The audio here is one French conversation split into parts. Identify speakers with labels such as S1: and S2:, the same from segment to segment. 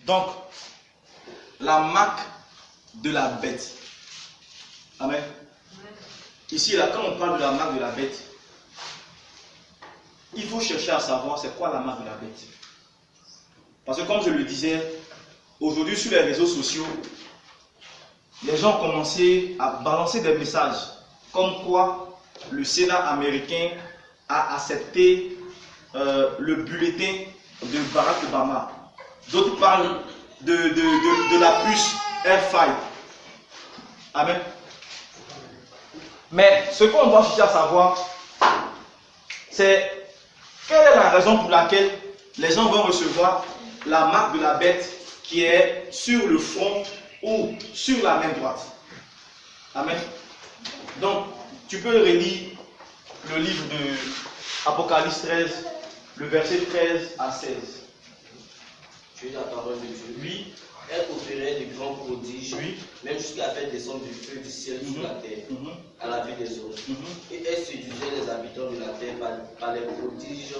S1: Donc, la marque de la bête. Amen. Ici, là, quand on parle de la marque de la bête, il faut chercher à savoir c'est quoi la marque de la bête. Parce que comme je le disais, aujourd'hui sur les réseaux sociaux, les gens ont commencé à balancer des messages comme quoi le Sénat américain a accepté le bulletin de Barack Obama. D'autres parlent de la puce Air5. Amen. Mais ce qu'on doit chercher à savoir, c'est quelle est la raison pour laquelle les gens vont recevoir la marque de la bête qui est sur le front ou sur la main droite. Amen. Donc, tu peux relire le livre de Apocalypse 13, le verset 13 à 16.
S2: Tu es la parole de Dieu.
S1: Oui.
S2: Elle opérait de grands prodiges,
S1: Oui.
S2: même jusqu'à faire descendre du feu du ciel sur la terre, à la vue des hommes. Et elle séduisait les habitants de la terre par les prodiges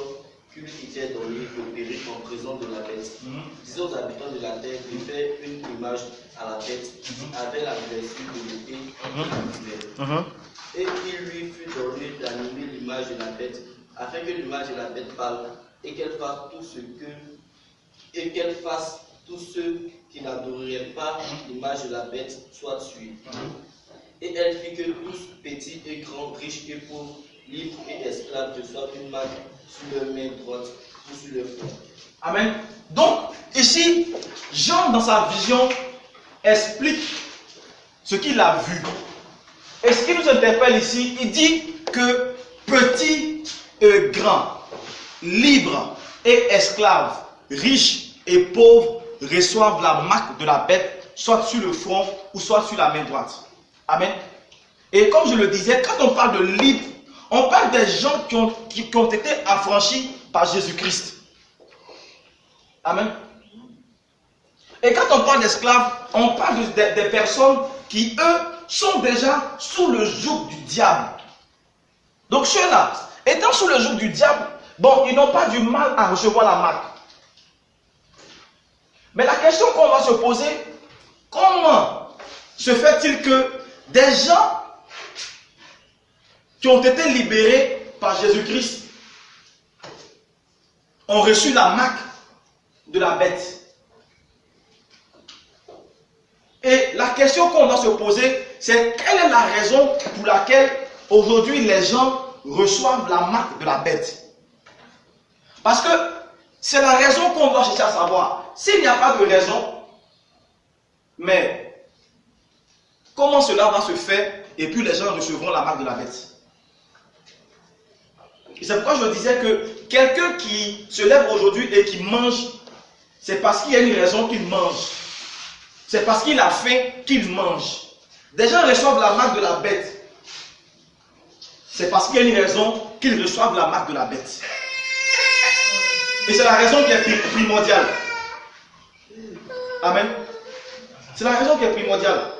S2: qui lui étaient donnés d'opérer en présence de la bête. Disant aux habitants de la terre de faire une image à la tête avec la blessure de l'épée et il lui fut donné d'animer l'image de la bête, afin que l'image de la bête parle et qu'elle fasse tous ceux qui n'adoreraient pas l'image de la bête soient tués. Et elle fit que tous, petits et grands, riches et pauvres, libres et esclaves, reçoivent une marque sur leur main droite ou sur leur front.
S1: Amen. Donc, ici, Jean, dans sa vision, explique ce qu'il a vu. Et ce qui nous interpelle ici, il dit que petits et grands, libres et esclaves, riches et pauvres, reçoivent la marque de la bête, soit sur le front ou soit sur la main droite. Amen. Et comme je le disais, quand on parle de libre, on parle des gens qui ont été affranchis par Jésus-Christ. Amen. Et quand on parle d'esclaves, on parle des personnes qui, eux, sont déjà sous le joug du diable. Donc ceux-là, étant sous le joug du diable, bon, ils n'ont pas du mal à recevoir la marque. Mais la question qu'on va se poser, comment se fait-il que des gens qui ont été libérés par Jésus-Christ ont reçu la marque de la bête? Et la question qu'on doit se poser, c'est quelle est la raison pour laquelle aujourd'hui les gens reçoivent la marque de la bête? Parce que c'est la raison qu'on doit chercher à savoir. S'il n'y a pas de raison, mais comment cela va se faire et puis les gens recevront la marque de la bête? Et c'est pourquoi je disais que quelqu'un qui se lève aujourd'hui et qui mange, c'est parce qu'il y a une raison qu'il mange. C'est parce qu'il a faim qu'il mange. Des gens reçoivent la marque de la bête. C'est parce qu'il y a une raison qu'ils reçoivent la marque de la bête. Et c'est la raison qui est primordiale. Amen. C'est la raison qui est primordiale.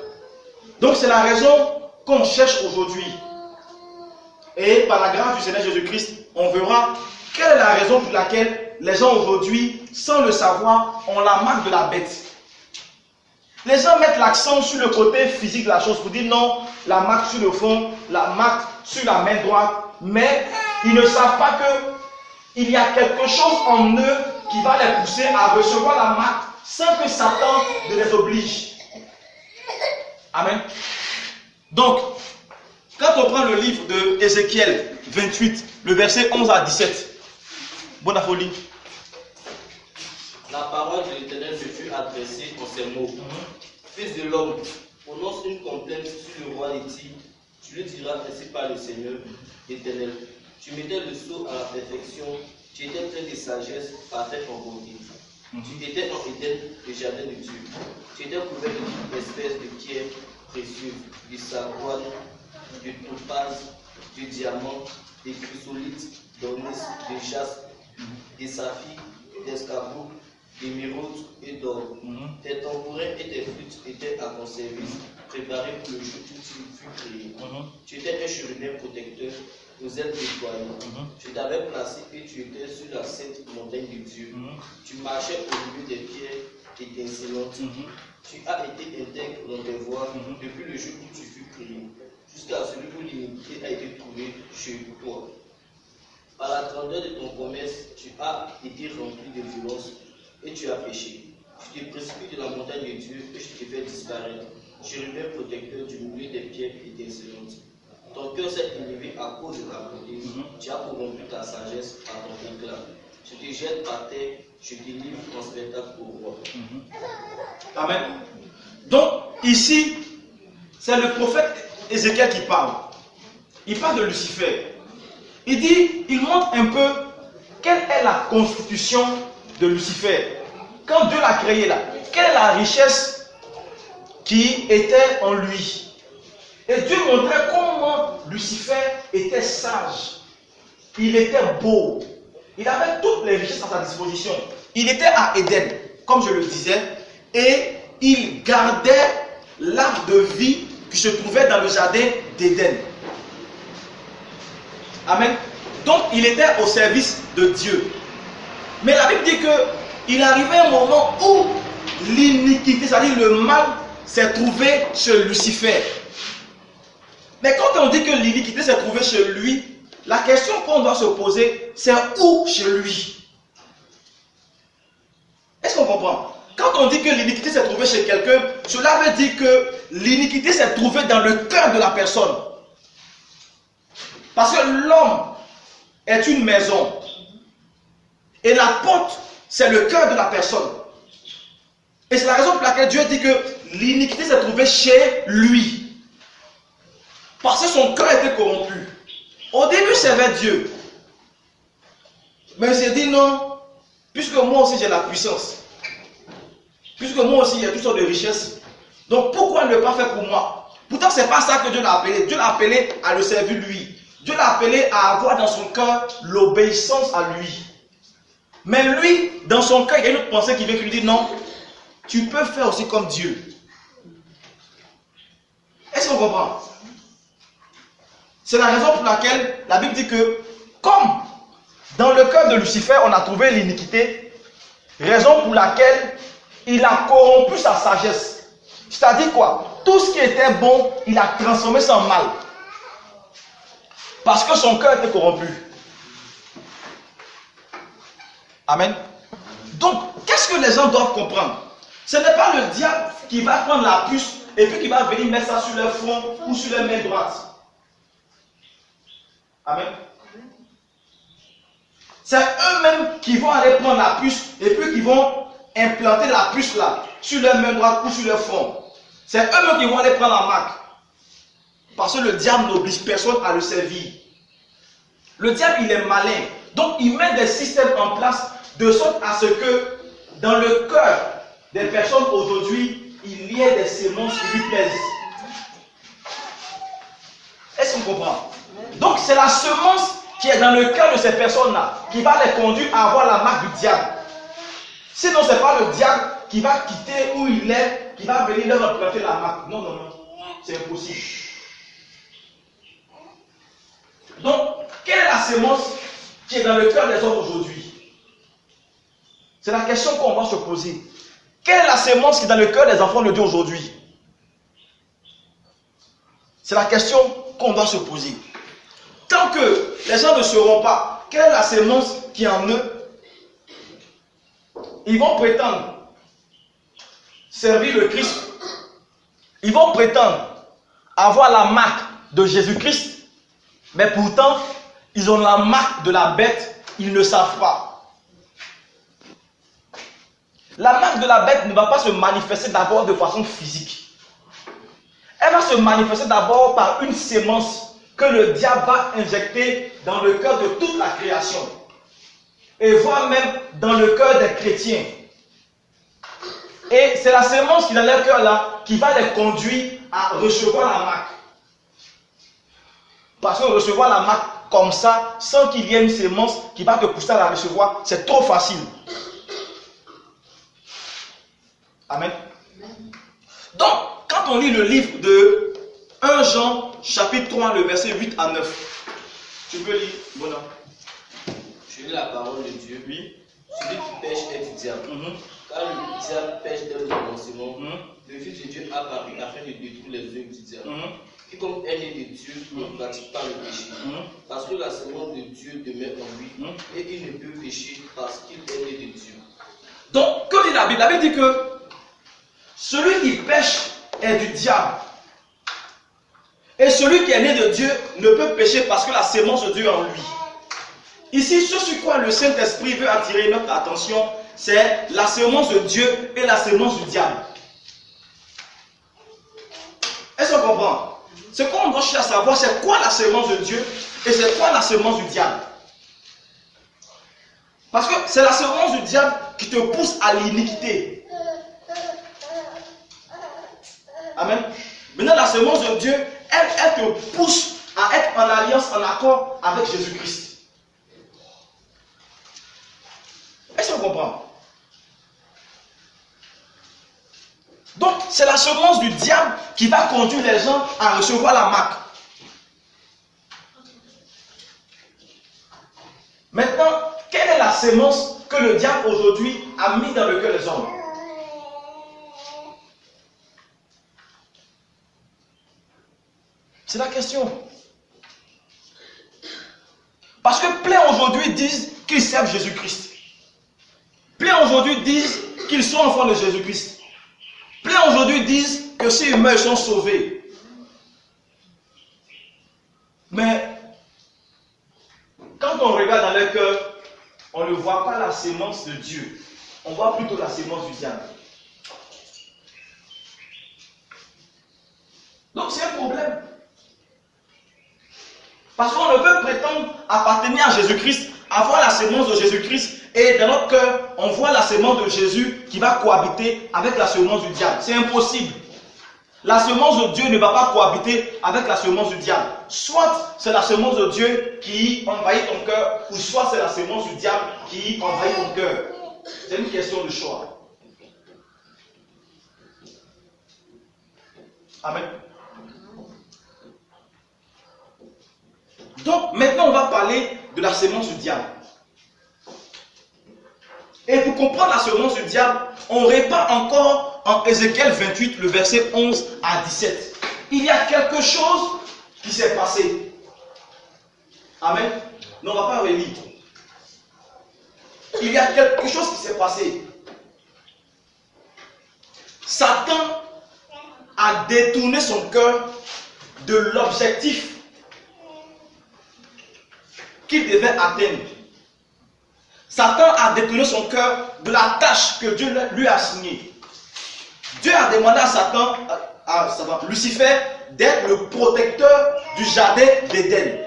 S1: Donc c'est la raison qu'on cherche aujourd'hui. Et par la grâce du Seigneur Jésus-Christ, on verra quelle est la raison pour laquelle les gens aujourd'hui, sans le savoir, ont la marque de la bête. Les gens mettent l'accent sur le côté physique de la chose pour dire non, la marque sur le front, la marque sur la main droite, mais ils ne savent pas qu'il y a quelque chose en eux qui va les pousser à recevoir la marque sans que Satan ne les oblige. Amen. Donc, quand on prend le livre de Ézéchiel 28, le verset 11 à 17, bonne folie.
S2: La parole de l'Éternel me fut adressée en ces mots. Fils de l'homme, prononce une complainte sur le roi d'Éthiopie. Tu lui diras ainsi par le Seigneur l'Éternel. Tu mettais le sceau à la perfection, tu étais plein de sagesse, parfait en beauté. Tu étais en Éden, le jardin de Dieu. Tu étais couvert de toute espèce de pierres précieuses, du sargoine, du topaz, du diamant, des chrysolites, d'onyx, de jaspe, des saphirs, d'escarboucles, d'émeraudes et d'or. Tes tambourins et tes flûtes étaient à ton service, préparés pour le jour où tu fus créé. Tu étais un chérubin protecteur, aux ailes déployées. Je t'avais placé et tu étais sur la sainte montagne de Dieu. Tu marchais au milieu des pierres étincelante. Tu as été intègre dans tes voies depuis le jour où tu fus créé, jusqu'à celui où l'iniquité a été trouvée chez toi. Par la grandeur de ton commerce, tu as été rempli de violence et tu as péché. Tu t'es précipité de la montagne de Dieu et je t'ai fait disparaître. Chérubin protecteur du milieu des pierres étincelantes. Ton cœur s'est élevé à cause de ta beauté. Tu as corrompu ta sagesse par ton éclat. Je te jette par terre, je te livre en spectacle au roi.
S1: Amen. Donc, ici, c'est le prophète Ézéchiel qui parle. Il parle de Lucifer. Il dit, il montre un peu quelle est la constitution de Lucifer. Quand Dieu l'a créé là, quelle est la richesse qui était en lui. Et Dieu montrait comment Lucifer était sage. Il était beau. Il avait toutes les richesses à sa disposition. Il était à Éden, comme je le disais, et il gardait l'arbre de vie qui se trouvait dans le jardin d'Éden. Amen. Donc, il était au service de Dieu. Mais la Bible dit qu'il arrivait un moment où l'iniquité, c'est-à-dire le mal, s'est trouvé chez Lucifer. Mais quand on dit que l'iniquité s'est trouvée chez lui, la question qu'on doit se poser, c'est où chez lui? Est-ce qu'on comprend? Quand on dit que l'iniquité s'est trouvée chez quelqu'un, cela veut dire que l'iniquité s'est trouvée dans le cœur de la personne. Parce que l'homme est une maison. Et la porte, c'est le cœur de la personne. Et c'est la raison pour laquelle Dieu dit que l'iniquité s'est trouvée chez lui. Parce que son cœur était corrompu. Au début, il servait Dieu. Mais il s'est dit non, puisque moi aussi j'ai la puissance, puisque moi aussi il y a toutes sortes de richesses, donc pourquoi ne pas faire pour moi? Pourtant, ce n'est pas ça que Dieu l'a appelé. Dieu l'a appelé à le servir lui. Dieu l'a appelé à avoir dans son cœur l'obéissance à lui. Mais lui, dans son cœur, il y a une autre pensée qui vient qui lui dit non, tu peux faire aussi comme Dieu. Est-ce qu'on comprend? C'est la raison pour laquelle la Bible dit que, comme dans le cœur de Lucifer, on a trouvé l'iniquité, raison pour laquelle il a corrompu sa sagesse. C'est-à-dire quoi? Tout ce qui était bon, il a transformé ça en mal. Parce que son cœur était corrompu. Amen. Donc, qu'est-ce que les gens doivent comprendre? Ce n'est pas le diable qui va prendre la puce et puis qui va venir mettre ça sur leur front ou sur leur main droite. Amen. C'est eux-mêmes qui vont aller prendre la puce et puis qui vont implanter la puce là, sur leur main droite ou sur leur front. C'est eux-mêmes qui vont aller prendre la marque. Parce que le diable n'oblige personne à le servir. Le diable, il est malin. Donc, il met des systèmes en place de sorte à ce que dans le cœur des personnes aujourd'hui, il y ait des semences qui lui plaisent. Est-ce qu'on comprend? Donc, c'est la semence qui est dans le cœur de ces personnes-là qui va les conduire à avoir la marque du diable. Sinon, ce n'est pas le diable qui va quitter où il est, qui va venir leur implanter la marque. Non, non, non. C'est impossible. Donc, quelle est la semence qui est dans le cœur des hommes aujourd'hui? C'est la question qu'on va se poser. Quelle est la semence qui est dans le cœur des enfants de Dieu aujourd'hui? C'est la question qu'on doit se poser. Tant que les gens ne sauront pas quelle est la semence qui est en eux, ils vont prétendre servir le Christ. Ils vont prétendre avoir la marque de Jésus-Christ, mais pourtant, ils ont la marque de la bête, ils ne savent pas. La marque de la bête ne va pas se manifester d'abord de façon physique. Elle va se manifester d'abord par une sémence que le diable va injecter dans le cœur de toute la création. Et voire même dans le cœur des chrétiens. Et c'est la sémence qui est dans leur cœur là qui va les conduire à recevoir la marque. Parce que recevoir la marque comme ça, sans qu'il y ait une sémence qui va te pousser à la recevoir, c'est trop facile. Amen. Donc, quand on lit le livre de 1 Jean, chapitre 3, le verset 8 à 9, tu peux lire, bonhomme.
S2: Je lis la parole de Dieu.
S1: Oui.
S2: Celui qui pêche est du diable. Car le diable pêche dès le commencement. Le Fils de Dieu a apparu afin de détruire les œuvres du diable. Quiconque est né de Dieu ne pratique pas le péché. Parce que la semence de Dieu demeure en lui. Et il ne peut pécher parce qu'il est né de Dieu.
S1: Donc, que dit la Bible? La Bible dit que celui qui pêche est du diable. Et celui qui est né de Dieu ne peut pécher parce que la sémence de Dieu est en lui. Ici, ce sur quoi le Saint-Esprit veut attirer notre attention, c'est la sémence de Dieu et la sémence du diable. Est-ce qu'on comprend? Ce qu'on doit chercher à savoir, c'est quoi la sémence de Dieu et c'est quoi la sémence du diable. Parce que c'est la sémence du diable qui te pousse à l'iniquité. Amen. Maintenant, la sémence de Dieu, elle te pousse à être en alliance, en accord avec Jésus-Christ. Est-ce qu'on comprend? Donc, c'est la semence du diable qui va conduire les gens à recevoir la marque. Maintenant, quelle est la sémence que le diable aujourd'hui a mis dans le cœur des hommes? C'est la question. Parce que plein aujourd'hui disent qu'ils servent Jésus-Christ. Plein aujourd'hui disent qu'ils sont enfants de Jésus-Christ. Plein aujourd'hui disent que s'ils meurent, ils sont sauvés. Mais quand on regarde dans leur cœur, on ne voit pas la sémence de Dieu. On voit plutôt la sémence du diable. Donc c'est un problème. Parce qu'on ne peut prétendre appartenir à Jésus-Christ, avoir la sémence de Jésus-Christ, et dans notre cœur, on voit la sémence de Jésus qui va cohabiter avec la sémence du diable. C'est impossible. La sémence de Dieu ne va pas cohabiter avec la sémence du diable. Soit c'est la sémence de Dieu qui envahit ton cœur, ou soit c'est la sémence du diable qui envahit ton cœur. C'est une question de choix. Amen. Donc, maintenant, on va parler de la sémence du diable. Et pour comprendre la sémence du diable, on répand encore en Ézéchiel 28, le verset 11 à 17. Il y a quelque chose qui s'est passé. Amen. Non, on ne va pas relire. Il y a quelque chose qui s'est passé. Satan a détourné son cœur de l'objectif qu'il devait atteindre. Satan a détourné son cœur de la tâche que Dieu lui a assignée. Dieu a demandé à Satan, à Lucifer, d'être le protecteur du jardin d'Éden.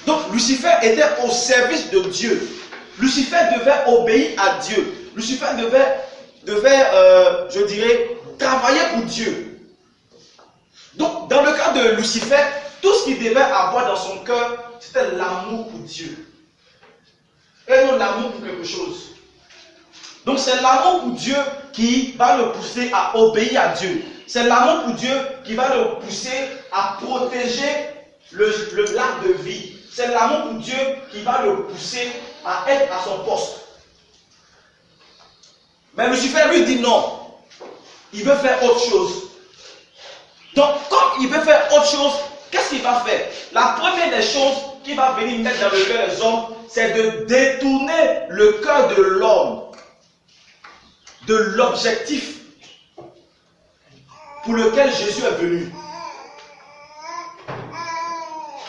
S1: Donc Lucifer était au service de Dieu. Lucifer devait obéir à Dieu. Lucifer devait je dirais, travailler pour Dieu. Donc dans le cas de Lucifer, tout ce qu'il devait avoir dans son cœur, c'était l'amour pour Dieu. Et non l'amour pour quelque chose. Donc c'est l'amour pour Dieu qui va le pousser à obéir à Dieu. C'est l'amour pour Dieu qui va le pousser à protéger le lac de vie. C'est l'amour pour Dieu qui va le pousser à être à son poste. Mais Lucifer lui dit non. Il veut faire autre chose. Donc comme il veut faire autre chose, qu'est-ce qu'il va faire? La première des choses qu'il va venir mettre dans le cœur des hommes, c'est de détourner le cœur de l'homme de l'objectif pour lequel Jésus est venu.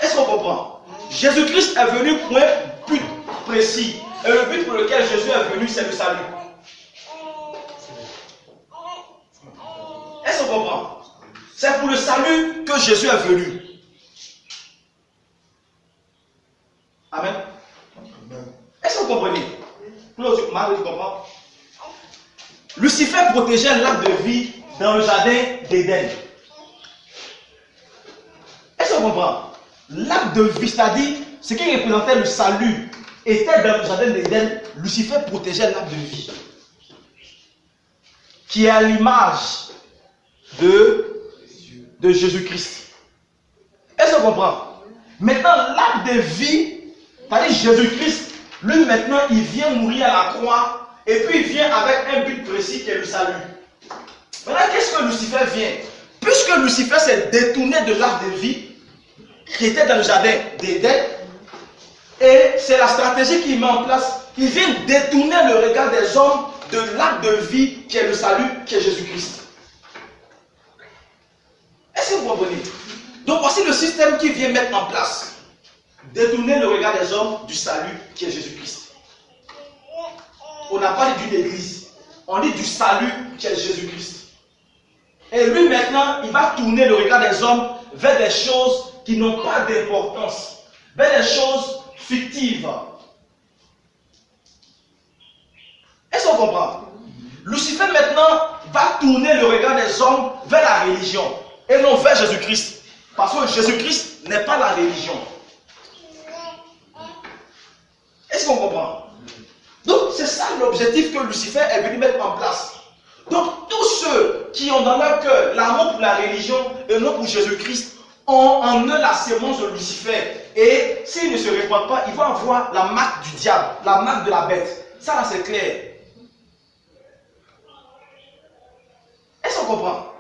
S1: Est-ce qu'on comprend? Jésus-Christ est venu pour un but précis. Et le but pour lequel Jésus est venu, c'est le salut. Est-ce qu'on comprend? C'est pour le salut que Jésus est venu. Amen. Est-ce que vous comprenez? Marie, tu comprends? Lucifer protégeait l'arbre de vie dans le jardin d'Éden. Est-ce qu'on comprend? L'arbre de vie, c'est-à-dire ce qui représentait le salut, était dans le jardin d'Éden. Lucifer protégeait l'arbre de vie, qui est à l'image de Jésus-Christ. Est-ce qu'on comprend? Maintenant, l'arbre de vie, c'est-à-dire Jésus-Christ, lui maintenant, il vient mourir à la croix et puis il vient avec un but précis qui est le salut. Maintenant, qu'est-ce que Lucifer vient? Puisque Lucifer s'est détourné de l'arbre de vie qui était dans le jardin d'Éden, et c'est la stratégie qu'il met en place, il vient détourner le regard des hommes de l'arbre de vie qui est le salut, qui est Jésus-Christ. Est-ce que vous comprenez? Donc voici le système qu'il vient mettre en place. Détourner le regard des hommes du salut qui est Jésus-Christ. On n'a pas dit d'une église, on dit du salut qui est Jésus-Christ. Et lui maintenant, il va tourner le regard des hommes vers des choses qui n'ont pas d'importance, vers des choses fictives. Est-ce qu'on comprend? Lucifer maintenant va tourner le regard des hommes vers la religion et non vers Jésus-Christ. Parce que Jésus-Christ n'est pas la religion. Est-ce qu'on comprend? Donc c'est ça l'objectif que Lucifer est venu mettre en place. Donc tous ceux qui ont dans leur cœur l'amour pour la religion et non pour Jésus-Christ ont en eux la sémence de Lucifer. Et s'ils ne se répandent pas, ils vont avoir la marque du diable, la marque de la bête. Ça là c'est clair. Est-ce qu'on comprend?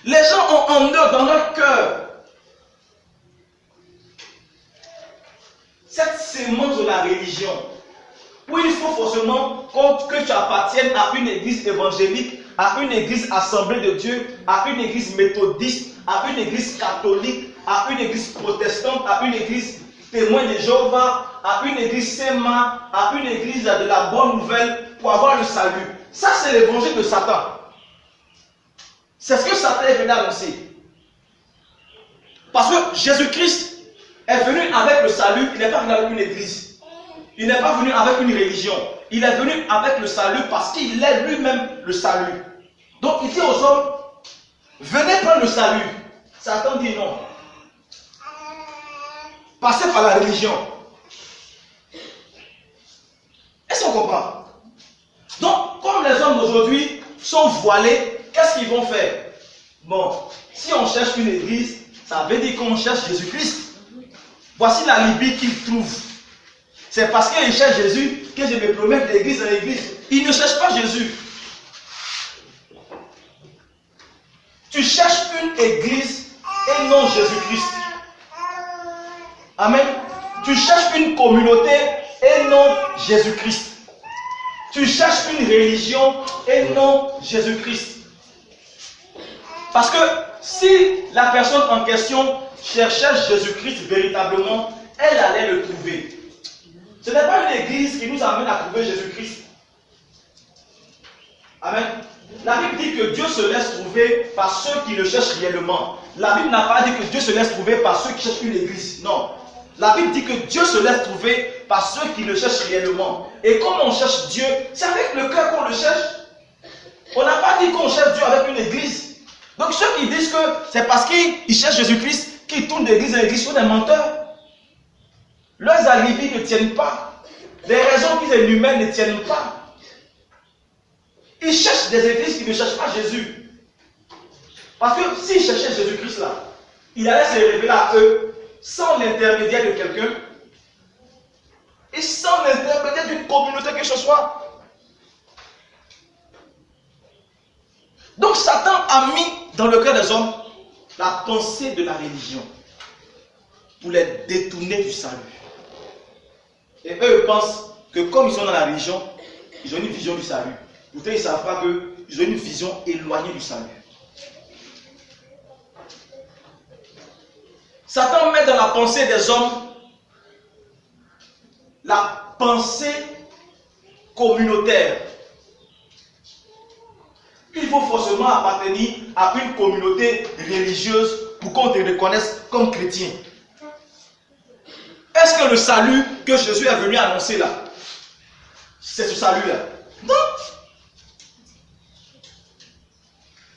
S1: Les gens ont en eux, dans leur cœur, cette sémence de la religion, où il faut forcément que tu appartiennes à une église évangélique, à une église assemblée de Dieu, à une église méthodiste, à une église catholique, à une église protestante, à une église témoin de Jéhovah, à une église Séma, à une église de la bonne nouvelle pour avoir le salut. Ça, c'est l'évangile de Satan. C'est ce que Satan est venu annoncer. Parce que Jésus-Christ est venu avec le salut, il n'est pas venu avec une église. Il n'est pas venu avec une religion. Il est venu avec le salut parce qu'il est lui-même le salut. Donc il dit aux hommes, venez prendre le salut. Satan dit non. Passez par la religion. Est-ce qu'on comprend? Donc, comme les hommes d'aujourd'hui sont voilés, qu'est-ce qu'ils vont faire? Bon, si on cherche une église, ça veut dire qu'on cherche Jésus-Christ. Voici la Libye qu'ils trouvent. C'est parce qu'ils cherchent Jésus que je me promène d'église en église. Ils ne cherchent pas Jésus. Tu cherches une église et non Jésus-Christ. Amen. Tu cherches une communauté et non Jésus-Christ. Tu cherches une religion et non Jésus-Christ. Parce que si la personne en question cherchait Jésus-Christ véritablement, elle allait le trouver. Ce n'est pas une église qui nous amène à trouver Jésus-Christ. Amen. La Bible dit que Dieu se laisse trouver par ceux qui le cherchent réellement. La Bible n'a pas dit que Dieu se laisse trouver par ceux qui cherchent une église. Non. La Bible dit que Dieu se laisse trouver par ceux qui le cherchent réellement. Et comme on cherche Dieu, c'est avec le cœur qu'on le cherche. On n'a pas dit qu'on cherche Dieu avec une église. Donc ceux qui disent que c'est parce qu'ils cherchent Jésus-Christ qu'ils tournent d'église en église sont des menteurs. Leurs alibis ne tiennent pas. Les raisons qu'ils énumèrent ne tiennent pas. Ils cherchent des églises qui ne cherchent pas Jésus. Parce que s'ils cherchaient Jésus-Christ là, il allait se révéler à eux sans l'intermédiaire de quelqu'un et sans l'intermédiaire d'une communauté que ce soit. Donc Satan a mis dans le cœur des hommes la pensée de la religion pour les détourner du salut. Et eux pensent que comme ils sont dans la religion, ils ont une vision du salut. Pourtant, ils ne savent pas qu'ils ont une vision éloignée du salut. Satan met dans la pensée des hommes la pensée communautaire. Il faut forcément appartenir à une communauté religieuse pour qu'on te reconnaisse comme chrétien. Est-ce que le salut que Jésus est venu annoncer là, c'est ce salut-là? Non.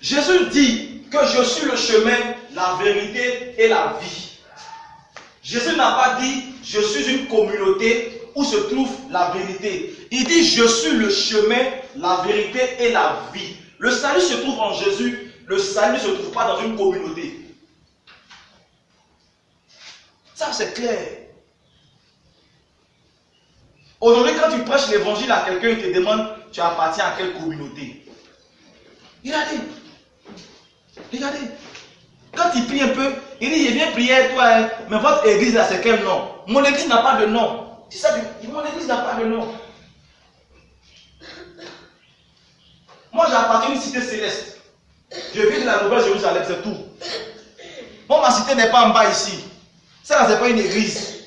S1: Jésus dit que je suis le chemin, la vérité et la vie. Jésus n'a pas dit je suis une communauté où se trouve la vérité. Il dit je suis le chemin, la vérité et la vie. Le salut se trouve en Jésus, le salut ne se trouve pas dans une communauté. Ça c'est clair. Aujourd'hui quand tu prêches l'évangile à quelqu'un, il te demande tu appartiens à quelle communauté. Regardez. Regardez. Quand il prie un peu, il dit, je viens prier avec toi, hein, mais votre église là, c'est quel nom? Mon église n'a pas de nom. C'est ça, mon église n'a pas de nom. Moi, j'appartiens à une cité céleste. Je vis de la Nouvelle Jérusalem, c'est tout. Moi, ma cité n'est pas en bas ici. Ça, c'est pas une église.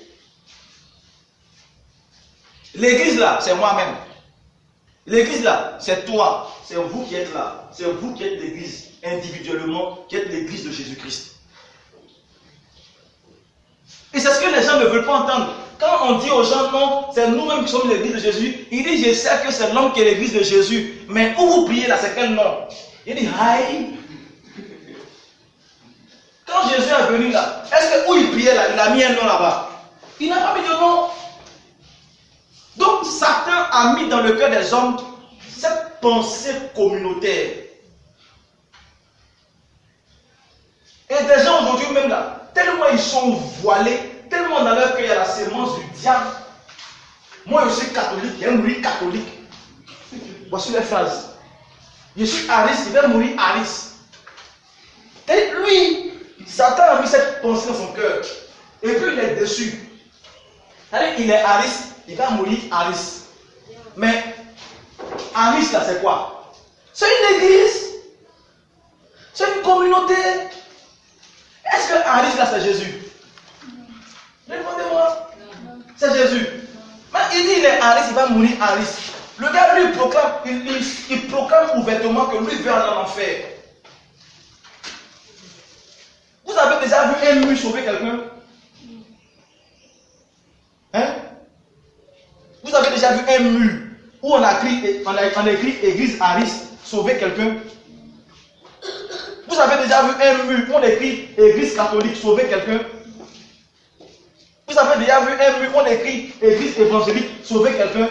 S1: L'église là, c'est moi-même. L'église là, c'est toi. C'est vous qui êtes là. C'est vous qui êtes l'église, individuellement, qui êtes l'église de Jésus-Christ. Et c'est ce que les gens ne veulent pas entendre. Quand on dit aux gens, non, c'est nous-mêmes qui sommes l'église de Jésus, il dit, je sais que c'est l'homme qui est l'église de Jésus. Mais où vous priez là, c'est quel nom? Il dit, aïe. Quand Jésus est venu là, est-ce que où il priait là, il a mis un nom là-bas? Il n'a pas mis de nom. Donc Satan a mis dans le cœur des hommes cette pensée communautaire. Et des gens aujourd'hui même là, tellement ils sont voilés, tellement dans leur cœur il y a la sémence du diable. Moi je suis catholique, il va mourir catholique. Voici les phrases. Je suis ariste, il va mourir ariste. Et lui, Satan a mis cette pensée dans son cœur. Et puis il est déçu. C'est-à-dire il est ariste, il va mourir ariste. Mais ariste là c'est quoi? C'est une église. C'est une communauté. Est-ce que ariste là c'est Jésus? Répondez-moi. C'est Jésus. Mais il dit il est ariste, il va mourir ariste. Le gars lui proclame, il proclame ouvertement que lui veut aller en enfer. Vous avez déjà vu un mur sauver quelqu'un? Hein? Vous avez déjà vu un mur où on a écrit église ariste sauver quelqu'un? Vous avez déjà vu un mur où on écrit église catholique sauver quelqu'un? Vous avez déjà vu un mur où on écrit église évangélique sauver quelqu'un?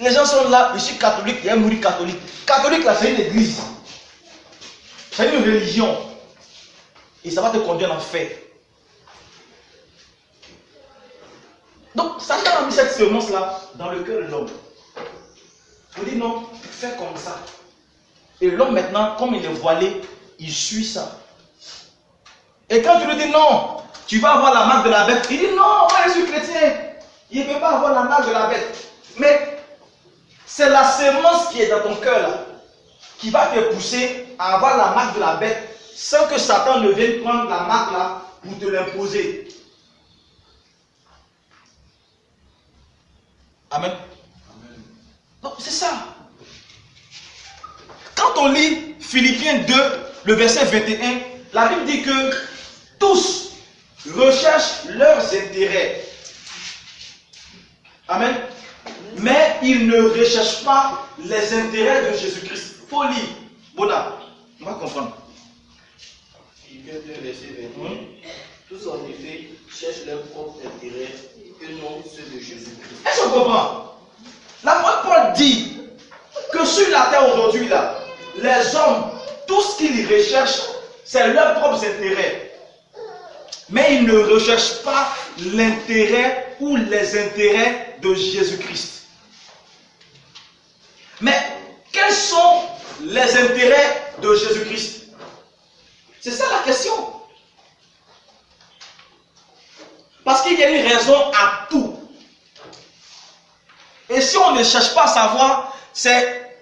S1: Les gens sont là, je suis catholique, il y a mourir catholique. Catholique là c'est une église. C'est une religion. Et ça va te conduire en enfer. Donc, Satan a mis cette semence-là dans le cœur de l'homme. Il dit non, fais comme ça. Et l'homme maintenant, comme il est voilé, il suit ça. Et quand tu lui dis non, tu vas avoir la marque de la bête, il dit non, moi je suis chrétien. Il ne peut pas avoir la marque de la bête. Mais c'est la semence qui est dans ton cœur là, qui va te pousser à avoir la marque de la bête sans que Satan ne vienne prendre la marque là pour te l'imposer. Amen. Amen. Donc c'est ça. Quand on lit Philippiens 2, le verset 21, la Bible dit que tous recherchent leurs intérêts. Amen. Mais ils ne recherchent pas les intérêts de Jésus-Christ. Il faut lire. Bona, on va comprendre.
S2: Philippiens 2, verset 21. Tous en effet cherchent leur propre intérêt et non ceux de Jésus-Christ.
S1: Est-ce qu'on comprend? L'apôtre Paul dit que sur la terre aujourd'hui, là, les hommes, tout ce qu'ils recherchent, c'est leurs propres intérêts. Mais ils ne recherchent pas l'intérêt ou les intérêts de Jésus-Christ. Mais quels sont les intérêts de Jésus-Christ? C'est ça la question. Parce qu'il y a une raison à tout. Et si on ne cherche pas à savoir, c'est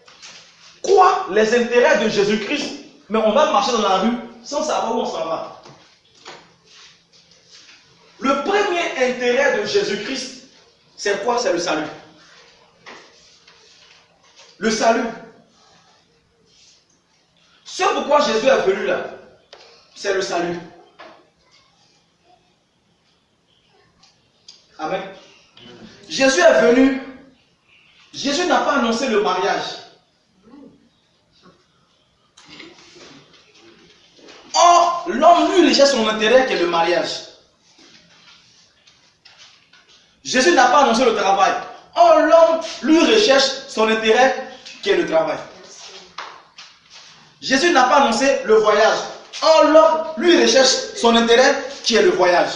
S1: quoi les intérêts de Jésus-Christ, mais on va marcher dans la rue sans savoir où on s'en va. Le premier intérêt de Jésus-Christ, c'est quoi? C'est le salut. Le salut. Ce pourquoi Jésus est venu là, c'est le salut. Amen. Jésus est venu. Jésus n'a pas annoncé le mariage. Or, l'homme, lui, recherche son intérêt qui est le mariage. Jésus n'a pas annoncé le travail. Or, l'homme, lui, recherche son intérêt qui est le travail. Jésus n'a pas annoncé le voyage. Or, l'homme, lui, recherche son intérêt qui est le voyage.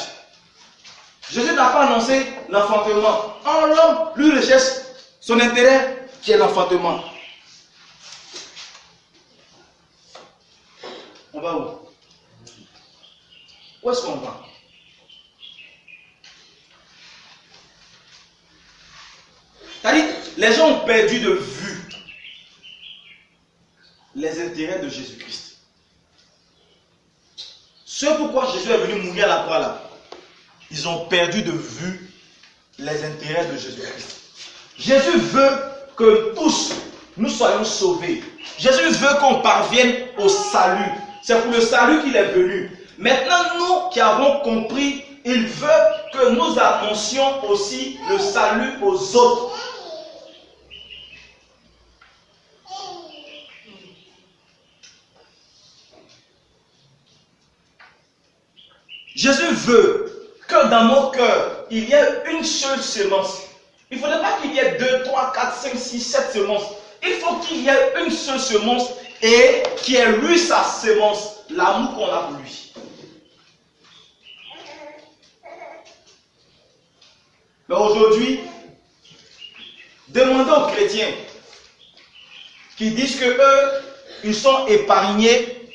S1: Jésus n'a pas annoncé l'enfantement. En l'homme, lui recherche son intérêt qui est l'enfantement. On va où? Où est-ce qu'on va? C'est-à-dire, les gens ont perdu de vue les intérêts de Jésus-Christ. Ce pourquoi Jésus est venu mourir à la croix là, ils ont perdu de vue les intérêts de Jésus-Christ. Jésus veut que tous nous soyons sauvés. Jésus veut qu'on parvienne au salut. C'est pour le salut qu'il est venu. Maintenant, nous qui avons compris, il veut que nous annoncions aussi le salut aux autres. Jésus veut que dans nos cœurs, il y ait une seule semence. Il ne faudrait pas qu'il y ait 2, 3, 4, 5, 6, 7 semences. Il faut qu'il y ait une seule semence et qui est lui sa semence, l'amour qu'on a pour lui. Mais aujourd'hui, demandez aux chrétiens qui disent que eux, ils sont épargnés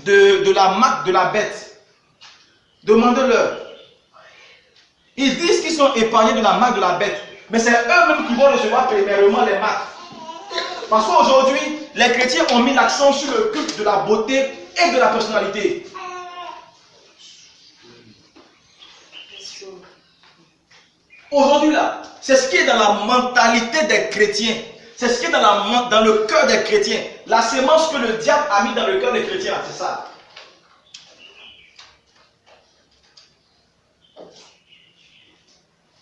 S1: de la marque de la bête. Demandez-leur. Ils disent qu'ils sont épargnés de la marque de la bête. Mais c'est eux-mêmes qui vont recevoir premièrement les marques. Parce qu'aujourd'hui, les chrétiens ont mis l'accent sur le culte de la beauté et de la personnalité. Aujourd'hui là, c'est ce qui est dans la mentalité des chrétiens. C'est ce qui est dans le cœur des chrétiens. La sémence que le diable a mis dans le cœur des chrétiens, c'est ça.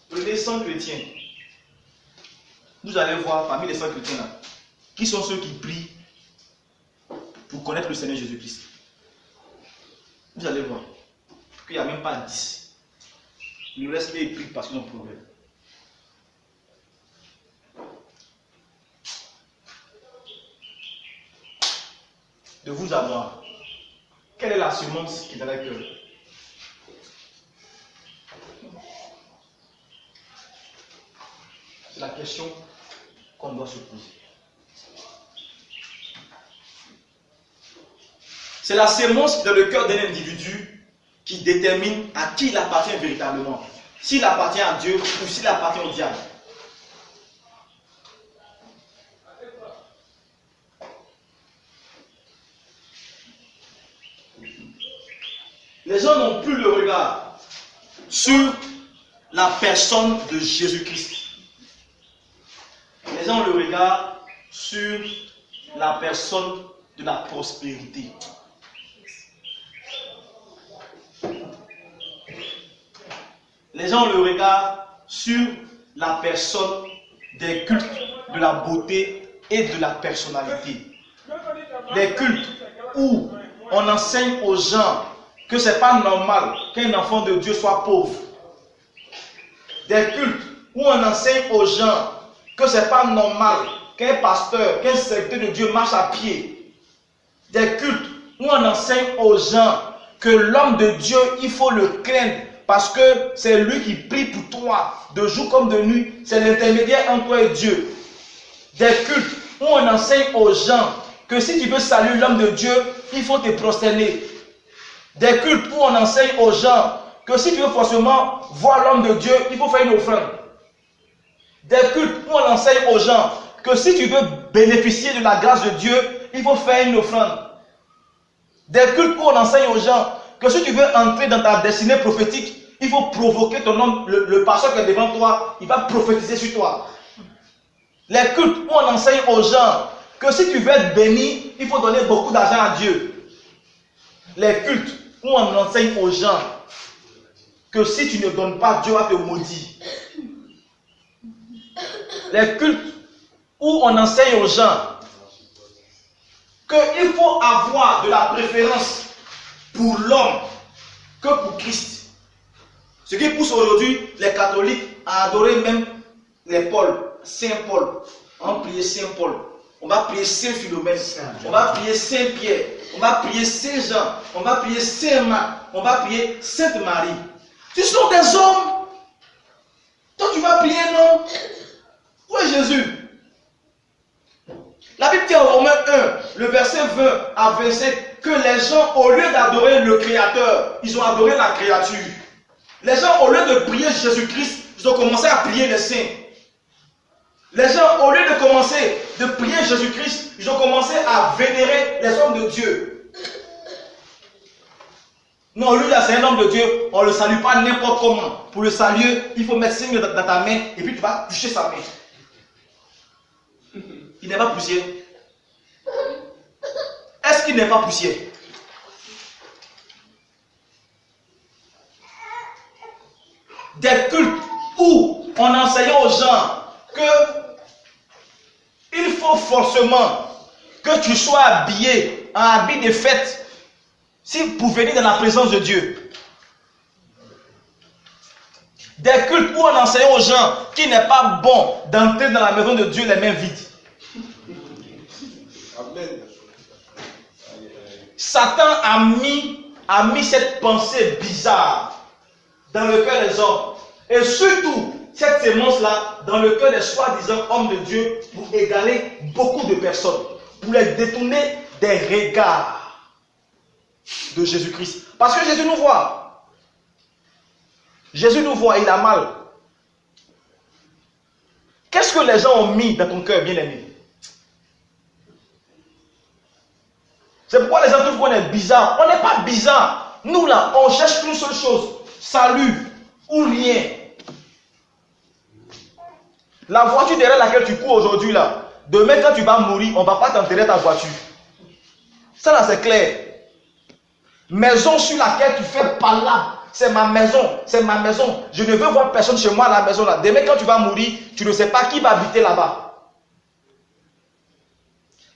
S1: Prenez 100 chrétiens. Vous allez voir parmi les 100 chrétiens là, qui sont ceux qui prient pour connaître le Seigneur Jésus-Christ. Vous allez voir qu'il n'y a même pas 10. Le reste, ils prient parce qu'ils ont problème. De vous à moi, quelle est la semence qui est dans le cœur? C'est la question qu'on doit se poser. C'est la sémence dans le cœur d'un individu qui détermine à qui il appartient véritablement. S'il appartient à Dieu ou s'il appartient au diable. Les gens n'ont plus le regard sur la personne de Jésus-Christ. Les gens ont le regard sur la personne de la prospérité. Les gens ont le regard sur la personne des cultes de la beauté et de la personnalité. Des cultes où on enseigne aux gens que ce n'est pas normal qu'un enfant de Dieu soit pauvre. Des cultes où on enseigne aux gens que ce n'est pas normal qu'un pasteur, qu'un serviteur de Dieu marche à pied. Des cultes où on enseigne aux gens que l'homme de Dieu, il faut le craindre parce que c'est lui qui prie pour toi, de jour comme de nuit. C'est l'intermédiaire entre toi et Dieu. Des cultes où on enseigne aux gens que si tu veux saluer l'homme de Dieu, il faut te prosterner. Des cultes où on enseigne aux gens que si tu veux forcément voir l'homme de Dieu, il faut faire une offrande. Des cultes où on enseigne aux gens que si tu veux bénéficier de la grâce de Dieu, il faut faire une offrande. Des cultes où on enseigne aux gens que si tu veux entrer dans ta destinée prophétique, il faut provoquer ton homme, le pasteur qui est devant toi, il va prophétiser sur toi. Les cultes où on enseigne aux gens que si tu veux être béni, il faut donner beaucoup d'argent à Dieu. Les cultes où on enseigne aux gens que si tu ne donnes pas, Dieu va te maudire. Les cultes où on enseigne aux gens qu'il faut avoir de la préférence pour l'homme que pour Christ. Ce qui pousse aujourd'hui les catholiques à adorer même les Paul, Saint Paul. On va prier Saint Paul, on va prier Saint Philomène, on va prier Saint Pierre, on va prier Saint Jean, on va prier Saint Marc, on va prier Sainte Marie. Ce sont des hommes La Bible dit en Romains 1, le verset 20 à 27, que les gens, au lieu d'adorer le Créateur, ils ont adoré la créature. Les gens, au lieu de prier Jésus-Christ, ils ont commencé à prier les saints. Les gens, au lieu de commencer de prier Jésus-Christ, ils ont commencé à vénérer les hommes de Dieu. Non, lui là, c'est un homme de Dieu, on ne le salue pas n'importe comment. Pour le saluer, il faut mettre signe dans ta main et puis tu vas toucher sa main. Il n'est pas poussière. Est-ce qu'il n'est pas poussière? Des cultes où on enseigne aux gens que il faut forcément que tu sois habillé en habit de fête pour venir dans la présence de Dieu. Des cultes où on enseigne aux gens qu'il n'est pas bon d'entrer dans la maison de Dieu les mains vides.
S3: Amen.
S1: Satan a mis cette pensée bizarre dans le cœur des hommes. Et surtout, cette sémence-là, dans le cœur des soi-disant hommes de Dieu, pour égarer beaucoup de personnes, pour les détourner des regards de Jésus-Christ. Parce que Jésus nous voit. Jésus nous voit, il a mal. Qu'est-ce que les gens ont mis dans ton cœur, bien-aimé? C'est pourquoi les gens trouvent qu'on est bizarre. On n'est pas bizarre. Nous là, on cherche qu'une seule chose. Salut ou rien. La voiture derrière laquelle tu cours aujourd'hui là, demain quand tu vas mourir, on ne va pas t'enterrer ta voiture. Ça là c'est clair. Maison sur laquelle tu fais palabre, c'est ma maison, c'est ma maison. Je ne veux voir personne chez moi à la maison là. Demain quand tu vas mourir, tu ne sais pas qui va habiter là-bas.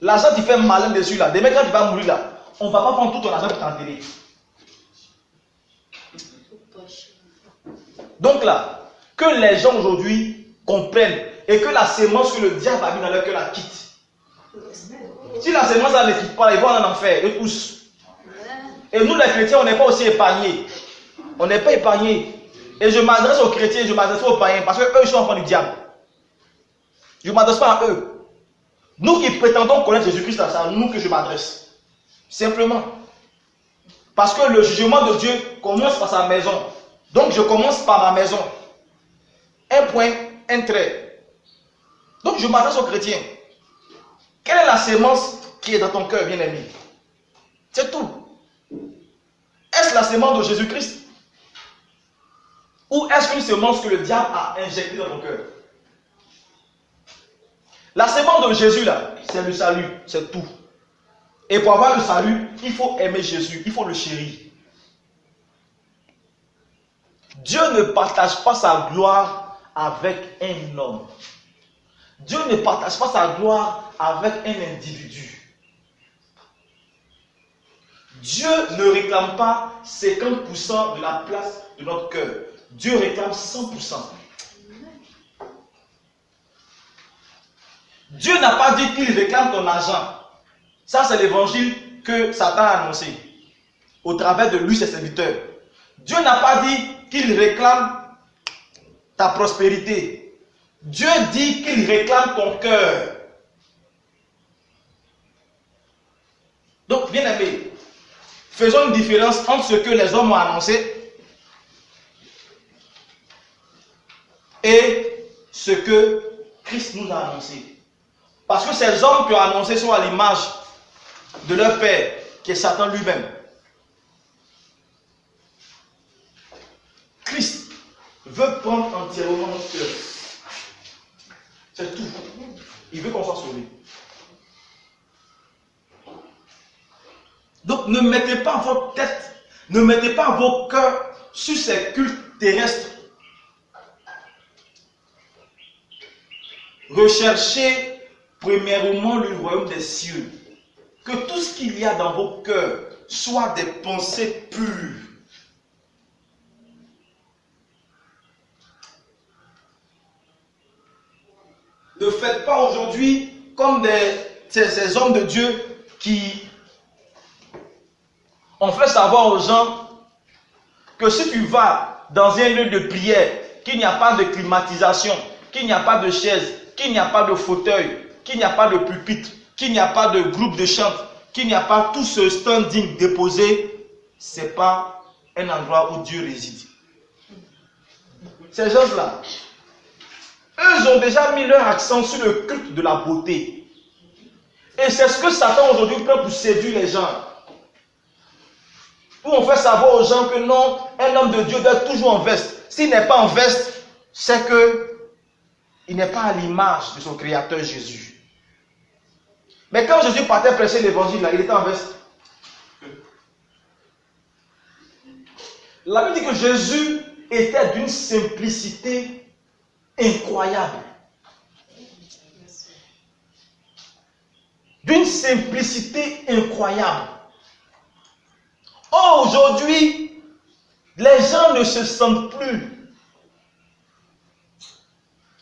S1: L'argent tu fais malin dessus là. Demain quand tu vas mourir là, on ne va pas prendre tout ton argent pour t'enterrer. Donc là, que les gens aujourd'hui comprennent et que la sémence que le diable a mis dans leur cœur la quitte. Si la sémence ne quitte pas, ils vont en enfer, eux tous. Et nous les chrétiens, on n'est pas aussi épargnés. On n'est pas épargnés. Et je m'adresse aux chrétiens, je m'adresse aux païens, parce qu'eux sont enfants du diable. Je ne m'adresse pas à eux. Nous qui prétendons connaître Jésus-Christ, c'est à nous que je m'adresse. Simplement. Parce que le jugement de Dieu commence par sa maison. Donc je commence par ma maison. Un point, un trait. Donc je m'adresse aux chrétiens. Quelle est la sémence qui est dans ton cœur, bien-aimé? C'est tout. Est-ce la sémence de Jésus-Christ? Ou est-ce qu'une sémence que le diable a injectée dans ton cœur? La sémence de Jésus là, c'est le salut, c'est tout. Et pour avoir le salut, il faut aimer Jésus, il faut le chérir. Dieu ne partage pas sa gloire avec un homme. Dieu ne partage pas sa gloire avec un individu. Dieu ne réclame pas 50% de la place de notre cœur. Dieu réclame 100%. Dieu n'a pas dit qu'il réclame ton argent. Ça, c'est l'évangile que Satan a annoncé au travers de lui, ses serviteurs. Dieu n'a pas dit qu'il réclame ta prospérité. Dieu dit qu'il réclame ton cœur. Donc, bien aimé, faisons une différence entre ce que les hommes ont annoncé et ce que Christ nous a annoncé. Parce que ces hommes qui ont annoncé sont à l'image de leur père, qui est Satan lui-même. Christ veut prendre entièrement notre cœur. C'est tout. Il veut qu'on soit sauvé. Donc ne mettez pas votre tête, ne mettez pas vos cœurs sur ces cultes terrestres. Recherchez premièrement le royaume des cieux. Que tout ce qu'il y a dans vos cœurs soit des pensées pures. Ne faites pas aujourd'hui comme ces hommes de Dieu qui ont fait savoir aux gens que si tu vas dans un lieu de prière, qu'il n'y a pas de climatisation, qu'il n'y a pas de chaise, qu'il n'y a pas de fauteuil, qu'il n'y a pas de pupitre, qu'il n'y a pas de groupe de chant, qu'il n'y a pas tout ce standing déposé, ce n'est pas un endroit où Dieu réside. Ces gens-là, eux, ils ont déjà mis leur accent sur le culte de la beauté. Et c'est ce que Satan aujourd'hui prend pour séduire les gens. Où on fait savoir aux gens que non, un homme de Dieu doit être toujours en veste. S'il n'est pas en veste, c'est qu'il n'est pas à l'image de son Créateur Jésus. Mais quand Jésus partait prêcher l'évangile, il était en veste. La Bible dit que Jésus était d'une simplicité incroyable. D'une simplicité incroyable. Oh, aujourd'hui, les gens ne se sentent plus.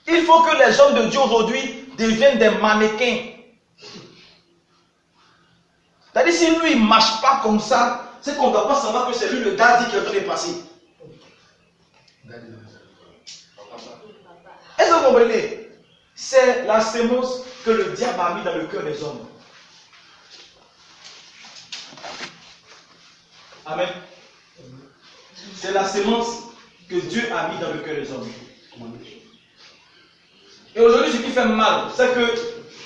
S1: Il faut que les hommes de Dieu aujourd'hui deviennent des mannequins. C'est-à-dire, si lui, il ne marche pas comme ça, c'est qu'on ne doit pas savoir que c'est lui le daddy qui est en train de passer. Est-ce que vous comprenez? C'est la sémence que le diable a mis dans le cœur des hommes. Amen. C'est la sémence que Dieu a mis dans le cœur des hommes. Et aujourd'hui, ce qui fait mal, c'est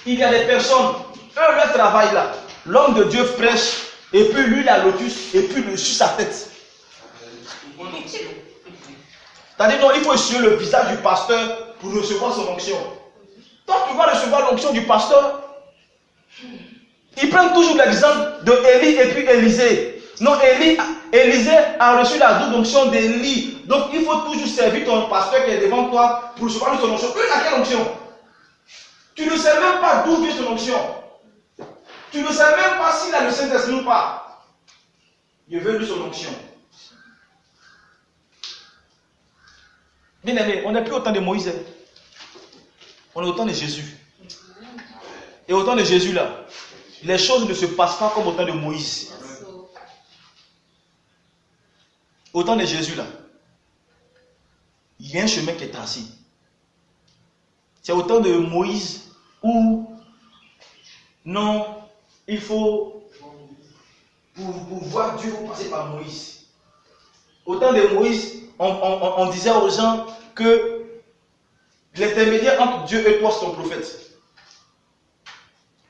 S1: qu'il y a des personnes, eux, leur travail là, l'homme de Dieu prêche, et puis lui, la lotus, et puis le sur sa tête. C'est-à-dire, non, il faut essuyer le visage du pasteur pour recevoir son onction. Toi, tu vas recevoir l'onction du pasteur. Ils prennent toujours l'exemple de Élie et puis Élisée. Non, Élisée a reçu la double onction d'Élie. Donc, il faut toujours servir ton pasteur qui est devant toi pour recevoir son onction. Eux, à quelle onction? Tu ne sais même pas d'où vient son onction. Tu ne sais même pas s'il a le Saint-Esprit ou pas. Il veut lui son onction. Bien aimé, on n'est plus au temps de Moïse. On est au temps de Jésus. Et au temps de Jésus là, les choses ne se passent pas comme au temps de Moïse. Au temps de Jésus là, il y a un chemin qui est tracé. C'est au temps de Moïse où, non, il faut, pour voir Dieu, il faut passer par Moïse. Au temps de Moïse, on disait aux gens que l'intermédiaire entre Dieu et toi, c'est ton prophète.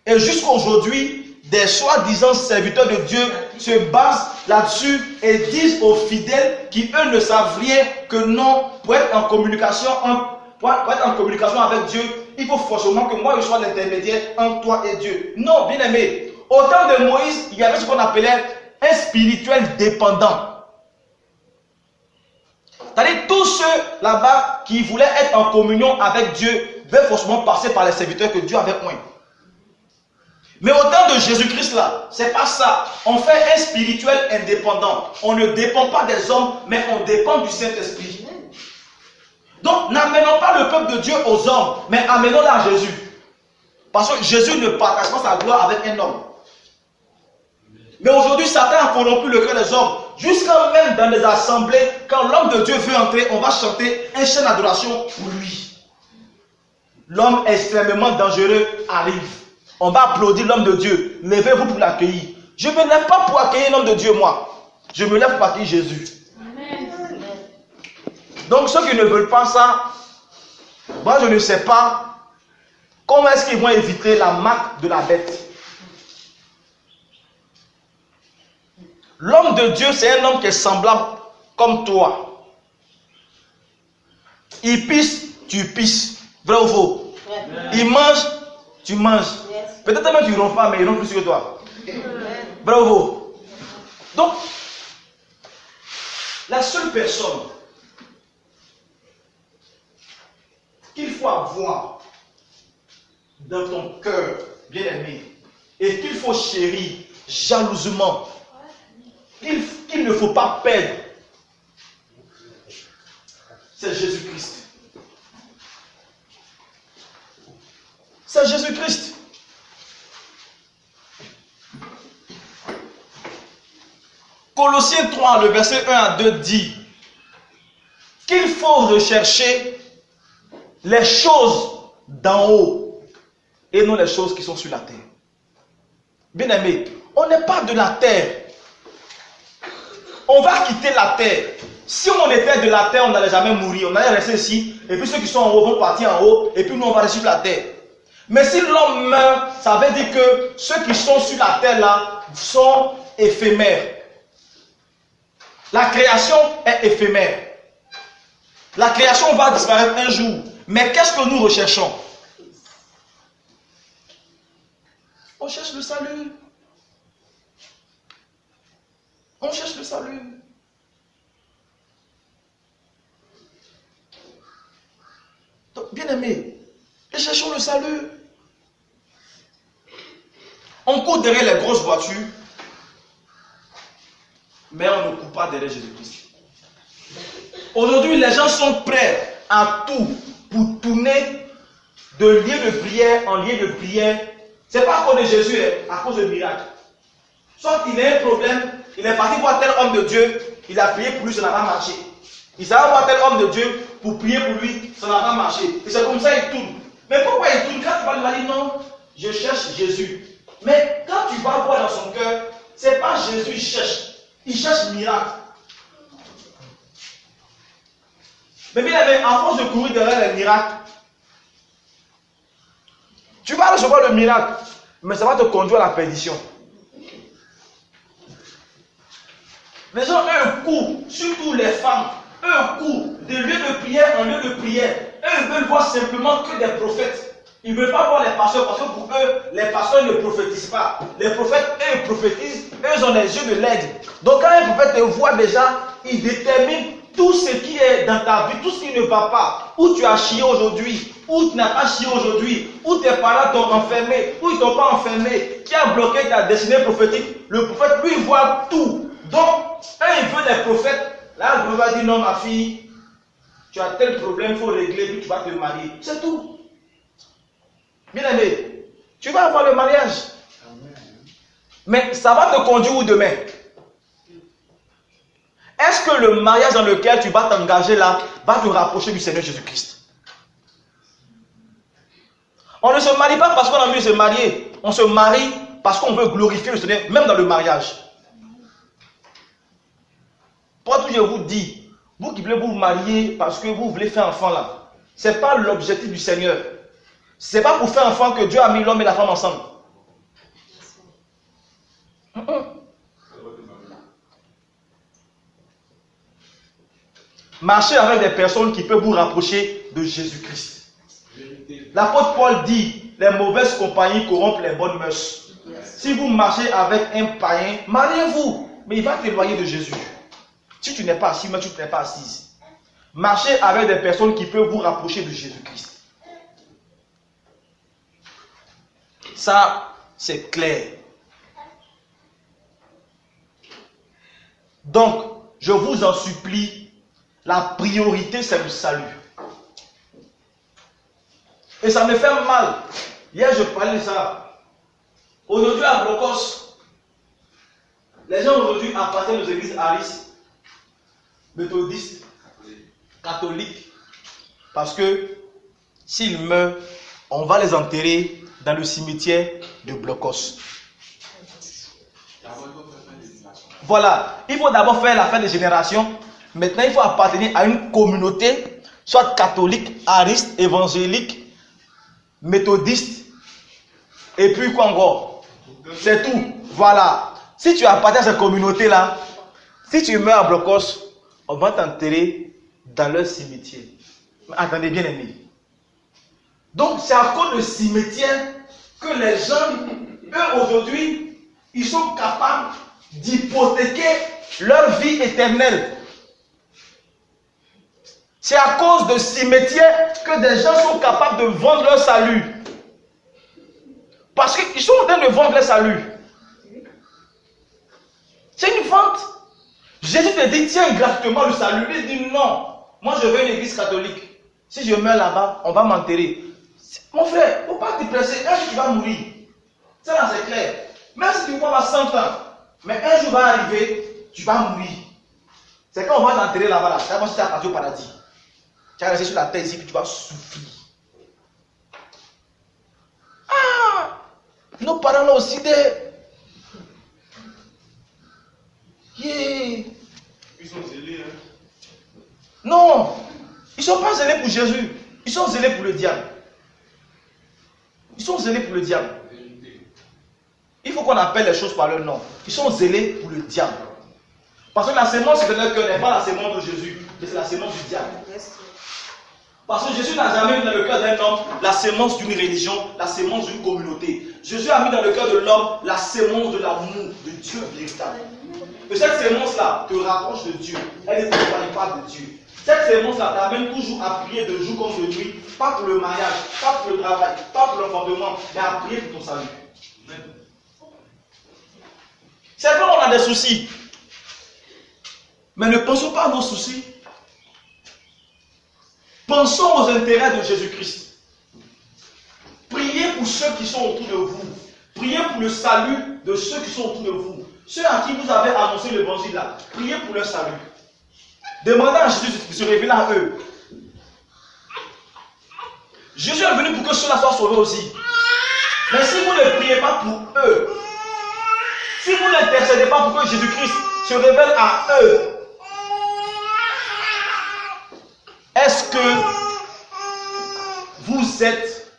S1: Et jusqu'à aujourd'hui, des soi-disant serviteurs de Dieu se basent là-dessus et disent aux fidèles qui, eux, ne savent rien que non, pour être en communication, avec Dieu, il faut forcément que moi je sois l'intermédiaire entre toi et Dieu. Non, bien aimé, au temps de Moïse, il y avait ce qu'on appelait un spirituel dépendant. C'est-à-dire tous ceux là-bas qui voulaient être en communion avec Dieu devaient forcément passer par les serviteurs que Dieu avait oints. Mais au temps de Jésus-Christ là, c'est pas ça. On fait un spirituel indépendant. On ne dépend pas des hommes, mais on dépend du Saint-Esprit. Donc n'amenons pas le peuple de Dieu aux hommes, mais amenons-le à Jésus. Parce que Jésus ne partage pas sa gloire avec un homme. Mais aujourd'hui, Satan a corrompu le cœur des hommes. Jusqu'à même dans les assemblées, quand l'homme de Dieu veut entrer, on va chanter un chant d'adoration pour lui. L'homme extrêmement dangereux arrive. On va applaudir l'homme de Dieu. Levez-vous pour l'accueillir. Je ne me lève pas pour accueillir l'homme de Dieu, moi. Je me lève pour accueillir Jésus. Amen. Donc ceux qui ne veulent pas ça, moi je ne sais pas comment est-ce qu'ils vont éviter la marque de la bête. L'homme de Dieu, c'est un homme qui est semblable comme toi. Il pisse, tu pisses. Vrai ou faux? Il mange, tu manges. Peut-être même tu ne ronfles pas, mais il ronfle plus que toi. Vrai ou faux? Donc, la seule personne qu'il faut avoir dans ton cœur, bien aimé, et qu'il faut chérir jalousement, qu'il ne faut pas perdre, c'est Jésus-Christ. C'est Jésus-Christ. Colossiens 3, le verset 1 à 2 dit qu'il faut rechercher les choses d'en haut et non les choses qui sont sur la terre. Bien-aimé, on n'est pas de la terre. On va quitter la terre. Si on était de la terre, on n'allait jamais mourir. On allait rester ici. Et puis ceux qui sont en haut vont partir en haut. Et puis nous, on va rester sur la terre. Mais si l'homme meurt, ça veut dire que ceux qui sont sur la terre là sont éphémères. La création est éphémère. La création va disparaître un jour. Mais qu'est-ce que nous recherchons? On cherche le salut. On cherche le salut. Donc, bien aimé, nous cherchons le salut. On court derrière les grosses voitures, mais on ne court pas derrière Jésus-Christ. Aujourd'hui, les gens sont prêts à tout pour tourner de lieu de prière en lieu de prière. Ce n'est pas à cause de Jésus, à cause de miracle. Soit il a un problème, il est parti voir tel homme de Dieu, il a prié pour lui, ça n'a pas marché. Il s'est voir tel homme de Dieu pour prier pour lui, ça n'a pas marché. Et c'est comme ça il tourne. Mais pourquoi il tourne? Quand tu vas lui dire non, je cherche Jésus. Mais quand tu vas voir dans son cœur, ce n'est pas Jésus qu'il cherche. Il cherche miracle. Mais bien aimé, en force de courir derrière les miracles, tu vas recevoir le miracle, mais ça va te conduire à la perdition. Les gens, eux, courent, surtout les femmes, eux courent de lieu de prière en lieu de prière. Eux veulent voir simplement que des prophètes. Ils ne veulent pas voir les pasteurs parce que pour eux, les pasteurs ne prophétisent pas. Les prophètes, eux, prophétisent, eux, ils ont les yeux de l'aigle. Donc quand un prophète te voit déjà, il détermine tout ce qui est dans ta vie, tout ce qui ne va pas. Où tu as chié aujourd'hui, où tu n'as pas chié aujourd'hui, où tes parents t'ont enfermé, où ils ne t'ont pas enfermé, qui a bloqué ta destinée prophétique. Le prophète, lui, voit tout. Donc, quand il veut les prophètes, là, le prophète va dire non, ma fille, tu as tel problème, il faut régler, puis tu vas te marier. C'est tout. Bien aimé, tu vas avoir le mariage. Mais ça va te conduire où demain? Est-ce que le mariage dans lequel tu vas t'engager là va te rapprocher du Seigneur Jésus-Christ? On ne se marie pas parce qu'on a envie de se marier. On se marie parce qu'on veut glorifier le Seigneur, même dans le mariage. Pour tout je vous dis, vous qui voulez vous marier parce que vous voulez faire enfant là, ce n'est pas l'objectif du Seigneur. Ce n'est pas pour faire enfant que Dieu a mis l'homme et la femme ensemble. Marchez avec des personnes qui peuvent vous rapprocher de Jésus-Christ. L'apôtre Paul dit, les mauvaises compagnies corrompent les bonnes mœurs. Si vous marchez avec un païen, mariez-vous, mais il va t'éloigner de Jésus. Si tu n'es pas assis, mais tu n'es pas assise. Marchez avec des personnes qui peuvent vous rapprocher de Jésus-Christ. Ça, c'est clair. Donc, je vous en supplie, la priorité, c'est le salut. Et ça me fait mal. Hier, je parlais de ça. Aujourd'hui, à Blocos, les gens aujourd'hui appartiennent aux églises Aris, méthodistes, catholiques, parce que s'ils meurent, on va les enterrer dans le cimetière de Blocos. Voilà, il faut d'abord faire la fin des générations. Maintenant, il faut appartenir à une communauté, soit catholique, ariste, évangélique, méthodiste, et puis quoi encore? C'est tout. Voilà. Si tu appartiens à cette communauté-là, si tu meurs à Blocos, on va t'enterrer dans leur cimetière. Mais attendez bien, amis. Donc, c'est à cause du cimetière que les gens, eux, aujourd'hui, ils sont capables d'hypothéquer leur vie éternelle. C'est à cause de cimetières que des gens sont capables de vendre leur salut. Parce qu'ils sont en train de vendre leur salut. C'est une vente. Jésus te dit, tiens gratuitement le salut. Il dit non. Moi, je veux une église catholique. Si je meurs là-bas, on va m'enterrer. Mon frère, il ne faut pas te presser. Un jour, tu vas mourir. Ça, là, c'est clair. Même si tu vas avoir 100 ans, mais un jour va arriver, tu vas mourir. C'est quand on va t'enterrer là-bas, là. C'est comme si tu as parti au paradis. Tu vas rester sur la terre ici, puis tu vas souffrir. Ah! Nos parents l'ont aussi dit. Jésus. Ils sont zélés pour le diable. Ils sont zélés pour le diable. Il faut qu'on appelle les choses par leur nom. Ils sont zélés pour le diable. Parce que la sémence de leur cœur n'est pas la sémence de Jésus, mais c'est la sémence du diable. Parce que Jésus n'a jamais mis dans le cœur d'un homme la sémence d'une religion, la sémence d'une communauté. Jésus a mis dans le cœur de l'homme la sémence de l'amour de Dieu véritable. Et cette sémence-là te rapproche de Dieu. Elle ne t'éloigne pas de Dieu. Cette sémence-là t'amène toujours à prier de jour comme de nuit, pas pour le mariage, pas pour le travail, pas pour l'enfantement, mais à prier pour ton salut. C'est vrai, on a des soucis. Mais ne pensons pas à nos soucis. Pensons aux intérêts de Jésus-Christ. Priez pour ceux qui sont autour de vous. Priez pour le salut de ceux qui sont autour de vous. Ceux à qui vous avez annoncé l'évangile là. Priez pour leur salut. Demandez à Jésus de se révéler à eux. Jésus est venu pour que ceux-là soient sauvés aussi. Mais si vous ne priez pas pour eux, si vous n'intercédez pas pour que Jésus-Christ se révèle à eux, est-ce que vous êtes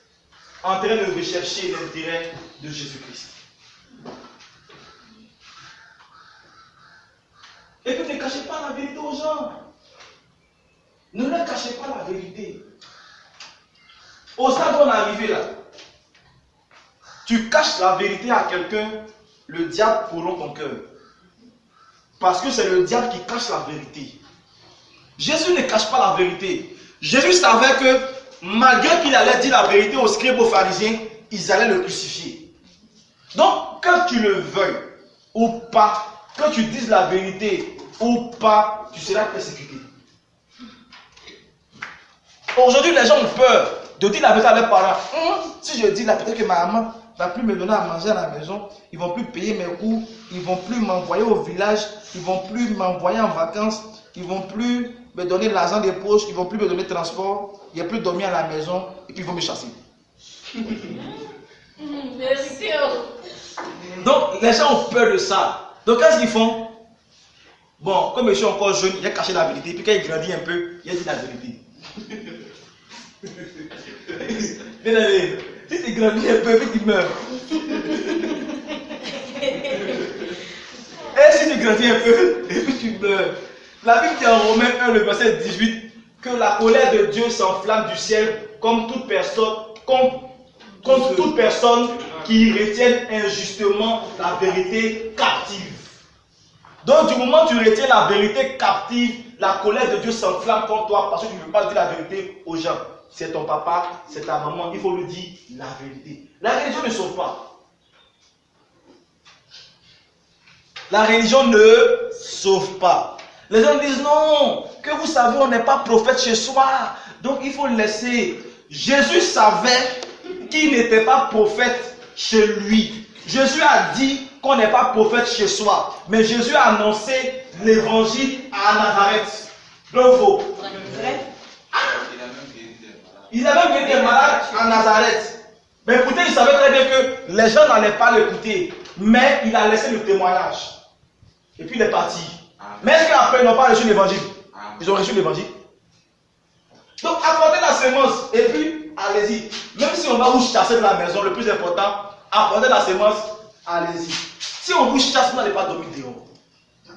S1: en train de rechercher l'intérêt de Jésus-Christ? Et puis ne cachez pas la vérité aux gens. Ne leur cachez pas la vérité. Au stade où on est arrivé là, tu caches la vérité à quelqu'un, le diable corrompt ton cœur. Parce que c'est le diable qui cache la vérité. Jésus ne cache pas la vérité. Jésus savait que malgré qu'il allait dire la vérité aux scribes, aux pharisiens, ils allaient le crucifier. Donc, que tu le veuilles ou pas, que tu dises la vérité ou pas, tu seras persécuté. Aujourd'hui, les gens ont peur de dire la vérité à leurs parents. Si je dis là, peut-être que ma maman ne va plus me donner à manger à la maison, ils ne vont plus payer mes coûts, ils ne vont plus m'envoyer au village, ils ne vont plus m'envoyer en vacances, ils ne vont plus me donner l'argent des poches, ils ne vont plus me donner le transport, il n'y a plus dormir à la maison, et puis ils vont me chasser. Donc, les gens ont peur de ça. Donc, qu'est-ce qu'ils font? Bon, comme je suis encore jeune, il a caché la vérité, puis quand il grandit un peu, il a dit la vérité. Bien allé, si tu grandis un peu, puis tu meurs. Et si tu grandis un peu, et puis tu meurs. La Bible dit en Romains 1, le verset 18, que la colère de Dieu s'enflamme du ciel contre toute personne qui retienne injustement la vérité captive. Donc du moment où tu retiens la vérité captive, la colère de Dieu s'enflamme contre toi parce que tu ne veux pas dire la vérité aux gens. C'est ton papa, c'est ta maman, il faut lui dire la vérité. La religion ne sauve pas. La religion ne sauve pas. Les gens disent non, que vous savez, on n'est pas prophète chez soi, donc il faut laisser. Jésus savait qu'il n'était pas prophète chez lui. Jésus a dit qu'on n'est pas prophète chez soi, mais Jésus a annoncé l'évangile à Nazareth. Donc faux. Il a même été malade à Nazareth. Mais écoutez, il savait très bien que les gens n'allaient pas l'écouter, mais il a laissé le témoignage. Et puis il est parti. Mais est-ce qu'après ils n'ont pas reçu l'évangile? Ils ont reçu l'évangile. Donc apportez la sémence et puis allez-y. Même si on va vous chasser de la maison, le plus important, apportez la sémence, allez-y. Si on vous chasse, vous n'allez pas dormir dehors.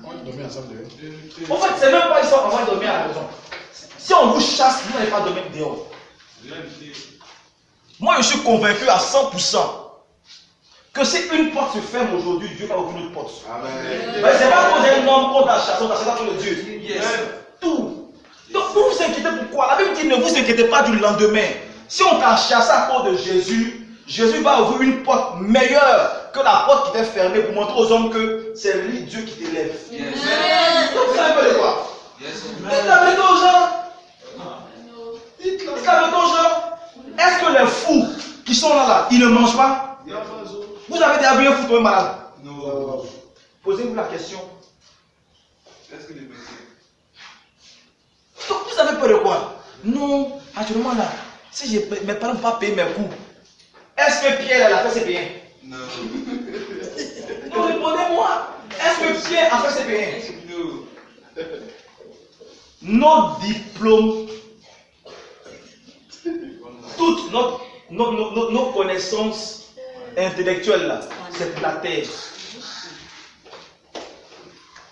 S1: On va dormir ensemble dehors. En fait, c'est même pas ils sont en train de dormir à la maison. Si on vous chasse, vous n'allez pas dormir dehors. Moi je suis convaincu à 100% que si une porte se ferme aujourd'hui, Dieu va ouvrir une autre porte. Mais c'est pas qu'on est un homme qu'on a chassé, on a chassé contre Dieu. Yes. Tout. Donc vous vous inquiétez pourquoi? La Bible dit ne vous inquiétez pas du lendemain. Si on t'a chassé à cause de Jésus, Jésus va ouvrir une porte meilleure que la porte qui était fermée pour montrer aux hommes que c'est lui Dieu qui t'élève. Yes. Donc vous savez pas de quoi? Dites la vérité aux gens. Dites la vérité aux gens. Est-ce que les fous qui sont là, ils ne mangent pas? Vous avez déjà vu un fou tomber malade? Non. Posez-vous la question. Est-ce que les donc vous avez peur de quoi? Non, actuellement là, si mes parents ne vont pas payer mes coûts, est-ce que Pierre a fait ses biens? Non. Non, répondez-moi. Est-ce que Pierre a fait ses biens? Non. Nos diplômes toutes nos connaissances intellectuelles là, c'est pour la terre.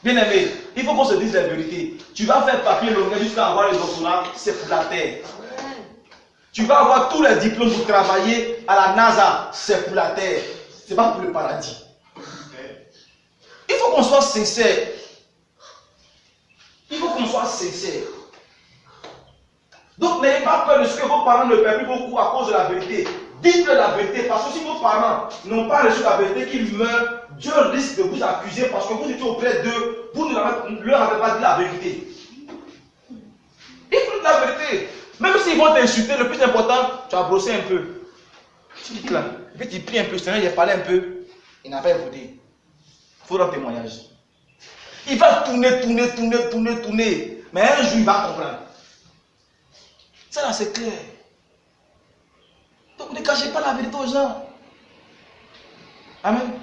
S1: Bien aimé, il faut qu'on se dise la vérité. Tu vas faire papier longueur jusqu'à avoir le doctorat, c'est pour la terre. Tu vas avoir tous les diplômes pour travailler à la NASA, c'est pour la terre. C'est pas pour le paradis. Il faut qu'on soit sincère. Il faut qu'on soit sincère. Donc n'ayez pas peur de ce que vos parents ne paient plus beaucoup à cause de la vérité. Dites-le la vérité, parce que si vos parents n'ont pas reçu la vérité, qu'ils meurent, Dieu risque de vous accuser parce que vous étiez auprès d'eux, vous ne leur avez pas dit la vérité. Il faut dire la vérité. Même s'ils vont t'insulter, le plus important, tu as brossé un peu. Tu dis là, et puis tu pries un peu, Seigneur, il a parlé un peu, il n'a pas écouté. Il faut rendre témoignage. Il va tourner, mais un jour il va comprendre. Ça là c'est clair. Donc ne cachez pas la vérité aux gens. Amen.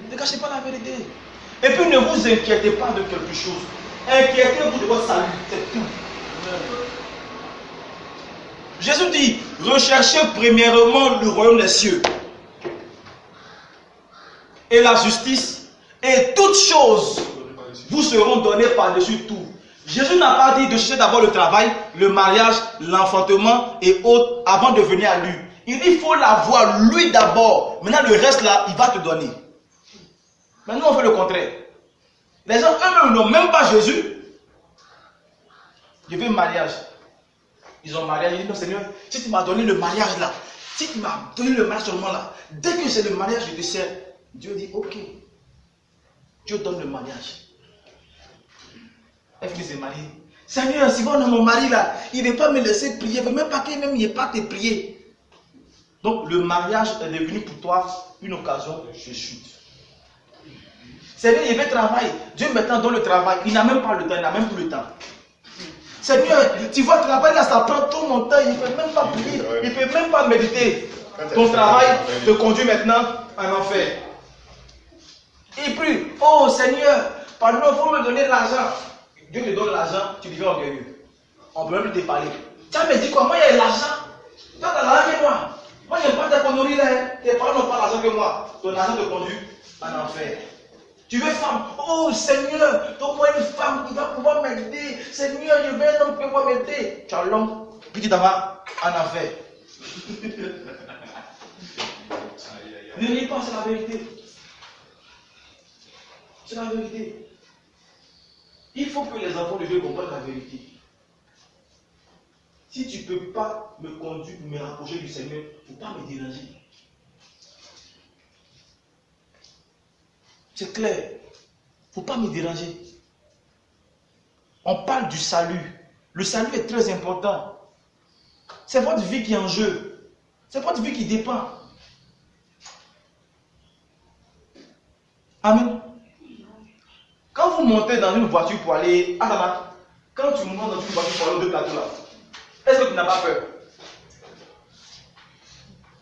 S1: Ne cachez pas la vérité. Et puis ne vous inquiétez pas de quelque chose. Inquiétez-vous de votre salut, c'est tout. Jésus dit, recherchez premièrement le royaume des cieux et la justice, et toutes choses vous seront données par-dessus tout. Jésus n'a pas dit de chercher d'abord le travail, le mariage, l'enfantement et autres avant de venir à lui. Il dit, il faut l'avoir lui d'abord. Maintenant, le reste là, il va te donner. Maintenant, on fait le contraire. Les gens eux-mêmes n'ont même pas Jésus. Je veux un mariage. Ils ont marié. Ils disent, non Seigneur, si tu m'as donné le mariage là, si tu m'as donné le mariage seulement là, dès que c'est le mariage, je te sers. Dieu dit, ok. Dieu donne le mariage. Elle finit de se marier. Seigneur, si mon mari là, il ne veut pas me laisser prier, il ne veut même pas qu'il n'ait pas te prier. Donc le mariage est devenu pour toi une occasion de chute. Seigneur, il veut travailler. Dieu maintenant donne le travail. Il n'a même pas le temps, il n'a même plus le temps. Seigneur, tu vois, le travail là, ça prend tout mon temps, il ne peut même pas prier, il ne peut même pas méditer. Ton travail te conduit maintenant en enfer. Et puis, oh Seigneur, pardon, il faut me donner l'argent. Dieu te donne l'argent, tu deviens orgueilleux. On ne peut même plus te parler. Tu as me dit quoi? Moi, il y a l'argent. Toi, tu as l'argent que moi. Moi, je n'aime pas ta connerie là. Tes parents n'ont pas l'argent que moi. Ton argent te conduit en enfer. Tu veux femme? Oh Seigneur, donne-moi une femme qui va pouvoir m'aider. Seigneur, je veux un homme qui va pouvoir m'aider. Tu as l'homme, puis tu t'en vas en enfer. Ne lis pas, c'est la vérité. C'est la vérité. Il faut que les enfants de Dieu comprennent la vérité. Si tu ne peux pas me conduire, me rapprocher du Seigneur, il ne faut pas me déranger. C'est clair. Il ne faut pas me déranger. On parle du salut. Le salut est très important. C'est votre vie qui est en jeu. C'est votre vie qui dépend. Amen. Quand vous montez dans une voiture pour aller... quand tu montes dans une voiture pour aller aux deux plateaux là, est-ce que tu n'as pas peur?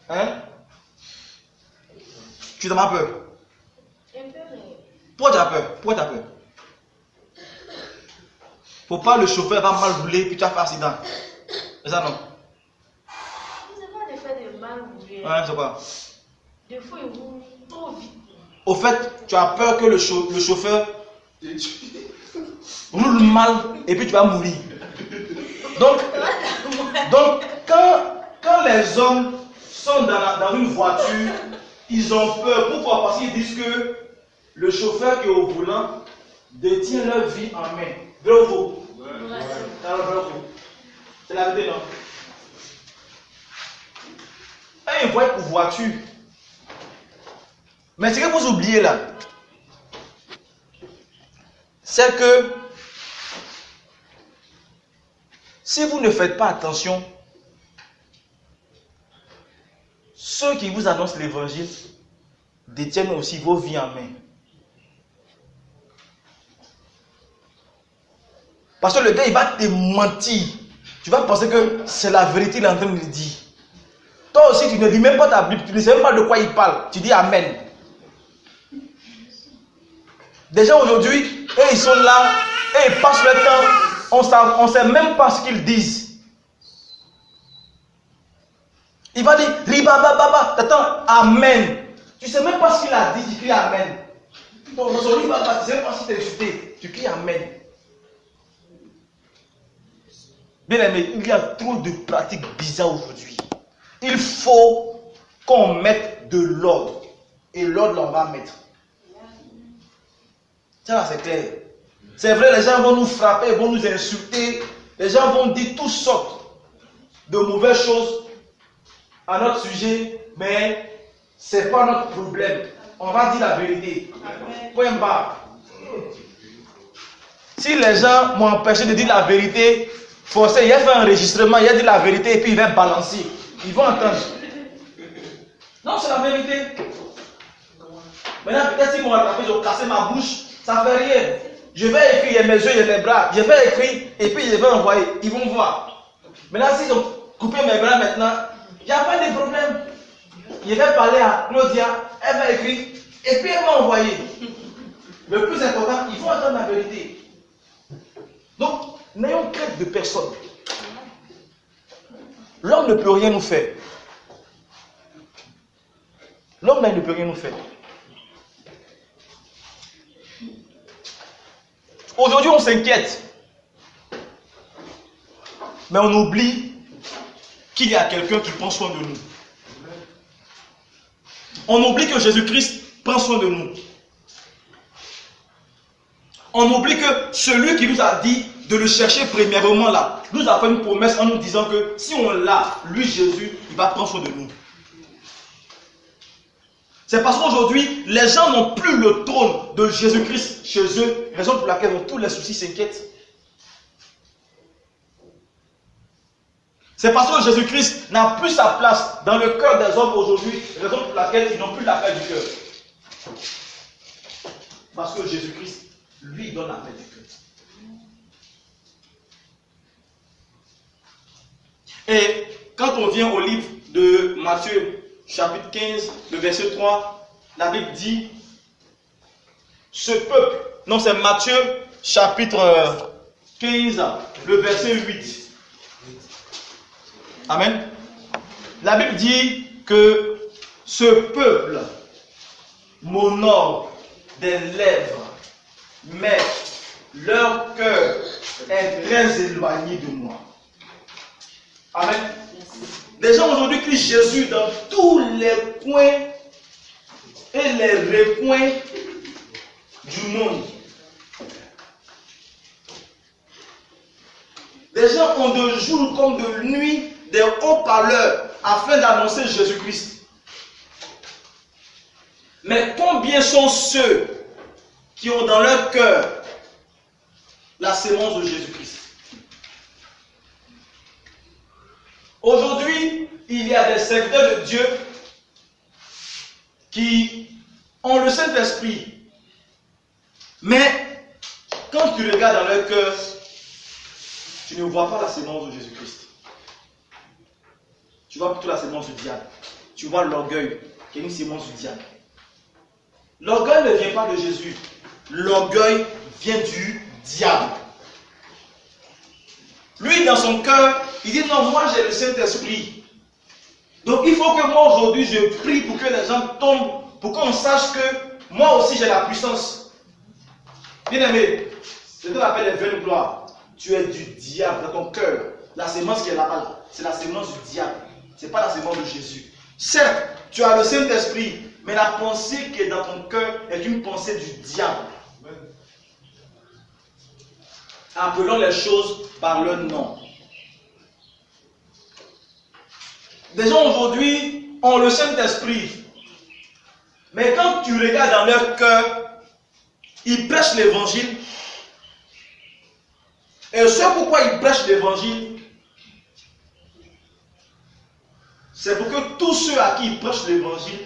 S1: Hein? Tu n'as pas peur? Pourquoi tu as peur? Pourquoi tu as peur? Faut pas le chauffeur va mal rouler puis tu vas faire accident. C'est ça non?
S3: C'est pas le fait de mal rouler.
S1: Ouais, c'est quoi?
S3: Des fois il roule trop vite.
S1: Au fait, tu as peur que le chauffeur roule mal et puis tu vas mourir. Donc quand les hommes sont dans une voiture, ils ont peur. Pourquoi? Parce qu'ils disent que le chauffeur qui est au volant détient leur vie en main. Vrai ou faux? C'est la vérité, non? Et ils voient pour voiture. Mais ce que vous oubliez là, c'est que si vous ne faites pas attention, ceux qui vous annoncent l'évangile détiennent aussi vos vies en main. Parce que le gars, il va te mentir. Tu vas penser que c'est la vérité, il est en train de dire. Toi aussi, tu ne lis même pas ta Bible, tu ne sais même pas de quoi il parle. Tu dis Amen. Des gens aujourd'hui, ils sont là, et ils passent le temps, on ne sait même pas ce qu'ils disent. Il va dire, ribababa, t'attends, amen. Tu ne sais même pas ce qu'il a dit, tu cries amen. Dans son ribababa, tu ne sais même pas si tu es insulté, tu cries amen. Bien aimé, il y a trop de pratiques bizarres aujourd'hui. Il faut qu'on mette de l'ordre. Et l'ordre, on va mettre. Ça, c'est clair. C'est vrai, les gens vont nous frapper, vont nous insulter. Les gens vont dire toutes sortes de mauvaises choses à notre sujet, mais ce n'est pas notre problème. On va dire la vérité. Point barre. Si les gens m'ont empêché de dire la vérité, forcé, il a fait un enregistrement, il a dit la vérité et puis il va balancer. Ils vont entendre. Non, c'est la vérité. Maintenant, peut-être s'ils m'ont rattrapé, ils ont cassé ma bouche, ça ne fait rien. Je vais écrire, il y a mes yeux, il y a mes bras. Je vais écrire et puis je vais envoyer. Ils vont voir. Maintenant, s'ils ont coupé mes bras maintenant, il n'y a pas de problème. Je vais parler à Claudia, elle va écrire et puis elle va envoyer. Le plus important, ils vont entendre la vérité. Donc, n'ayons crainte de personne. L'homme ne peut rien nous faire. L'homme ne peut rien nous faire. Aujourd'hui, on s'inquiète. Mais on oublie qu'il y a quelqu'un qui prend soin de nous. On oublie que Jésus-Christ prend soin de nous. On oublie que celui qui nous a dit de le chercher premièrement là, nous a fait une promesse en nous disant que si on l'a, lui Jésus, il va prendre soin de nous. C'est parce qu'aujourd'hui, les gens n'ont plus le trône de Jésus-Christ chez eux, raison pour laquelle tous les soucis s'inquiètent. C'est parce que Jésus-Christ n'a plus sa place dans le cœur des hommes aujourd'hui, raison pour laquelle ils n'ont plus la paix du cœur. Parce que Jésus-Christ, lui, donne la paix du cœur. Et quand on vient au livre de Matthieu, chapitre 15, le verset 3, la Bible dit, ce peuple, non c'est Matthieu, chapitre 15, le verset 8. Amen. La Bible dit que ce peuple m'honore des lèvres, mais leur cœur est très éloigné de moi. Amen. Les gens aujourd'hui crient Jésus dans tous les coins et les recoins du monde. Les gens ont de jour comme de nuit des haut-parleurs afin d'annoncer Jésus-Christ. Mais combien sont ceux qui ont dans leur cœur la sémence de Jésus-Christ? Aujourd'hui, il y a des serviteurs de Dieu qui ont le Saint-Esprit. Mais quand tu regardes dans leur cœur, tu ne vois pas la sémence de Jésus-Christ. Tu vois plutôt la sémence du diable. Tu vois l'orgueil, qui est une sémence du diable. L'orgueil ne vient pas de Jésus. L'orgueil vient du diable. Lui, dans son cœur, il dit non, moi j'ai le Saint-Esprit. Donc il faut que moi aujourd'hui je prie pour que les gens tombent, pour qu'on sache que moi aussi j'ai la puissance. Bien aimé, c'est ce qu'on appelle les vaines gloires. Tu es du diable dans ton cœur. La sémence qui est là-bas, c'est la sémence du diable. Ce n'est pas la sémence de Jésus. Certes, tu as le Saint-Esprit, mais la pensée qui est dans ton cœur est une pensée du diable. Appelons les choses par leur nom. Des gens aujourd'hui ont le Saint-Esprit. Mais quand tu regardes dans leur cœur, ils prêchent l'évangile. Et ce pourquoi ils prêchent l'évangile, c'est pour que tous ceux à qui ils prêchent l'évangile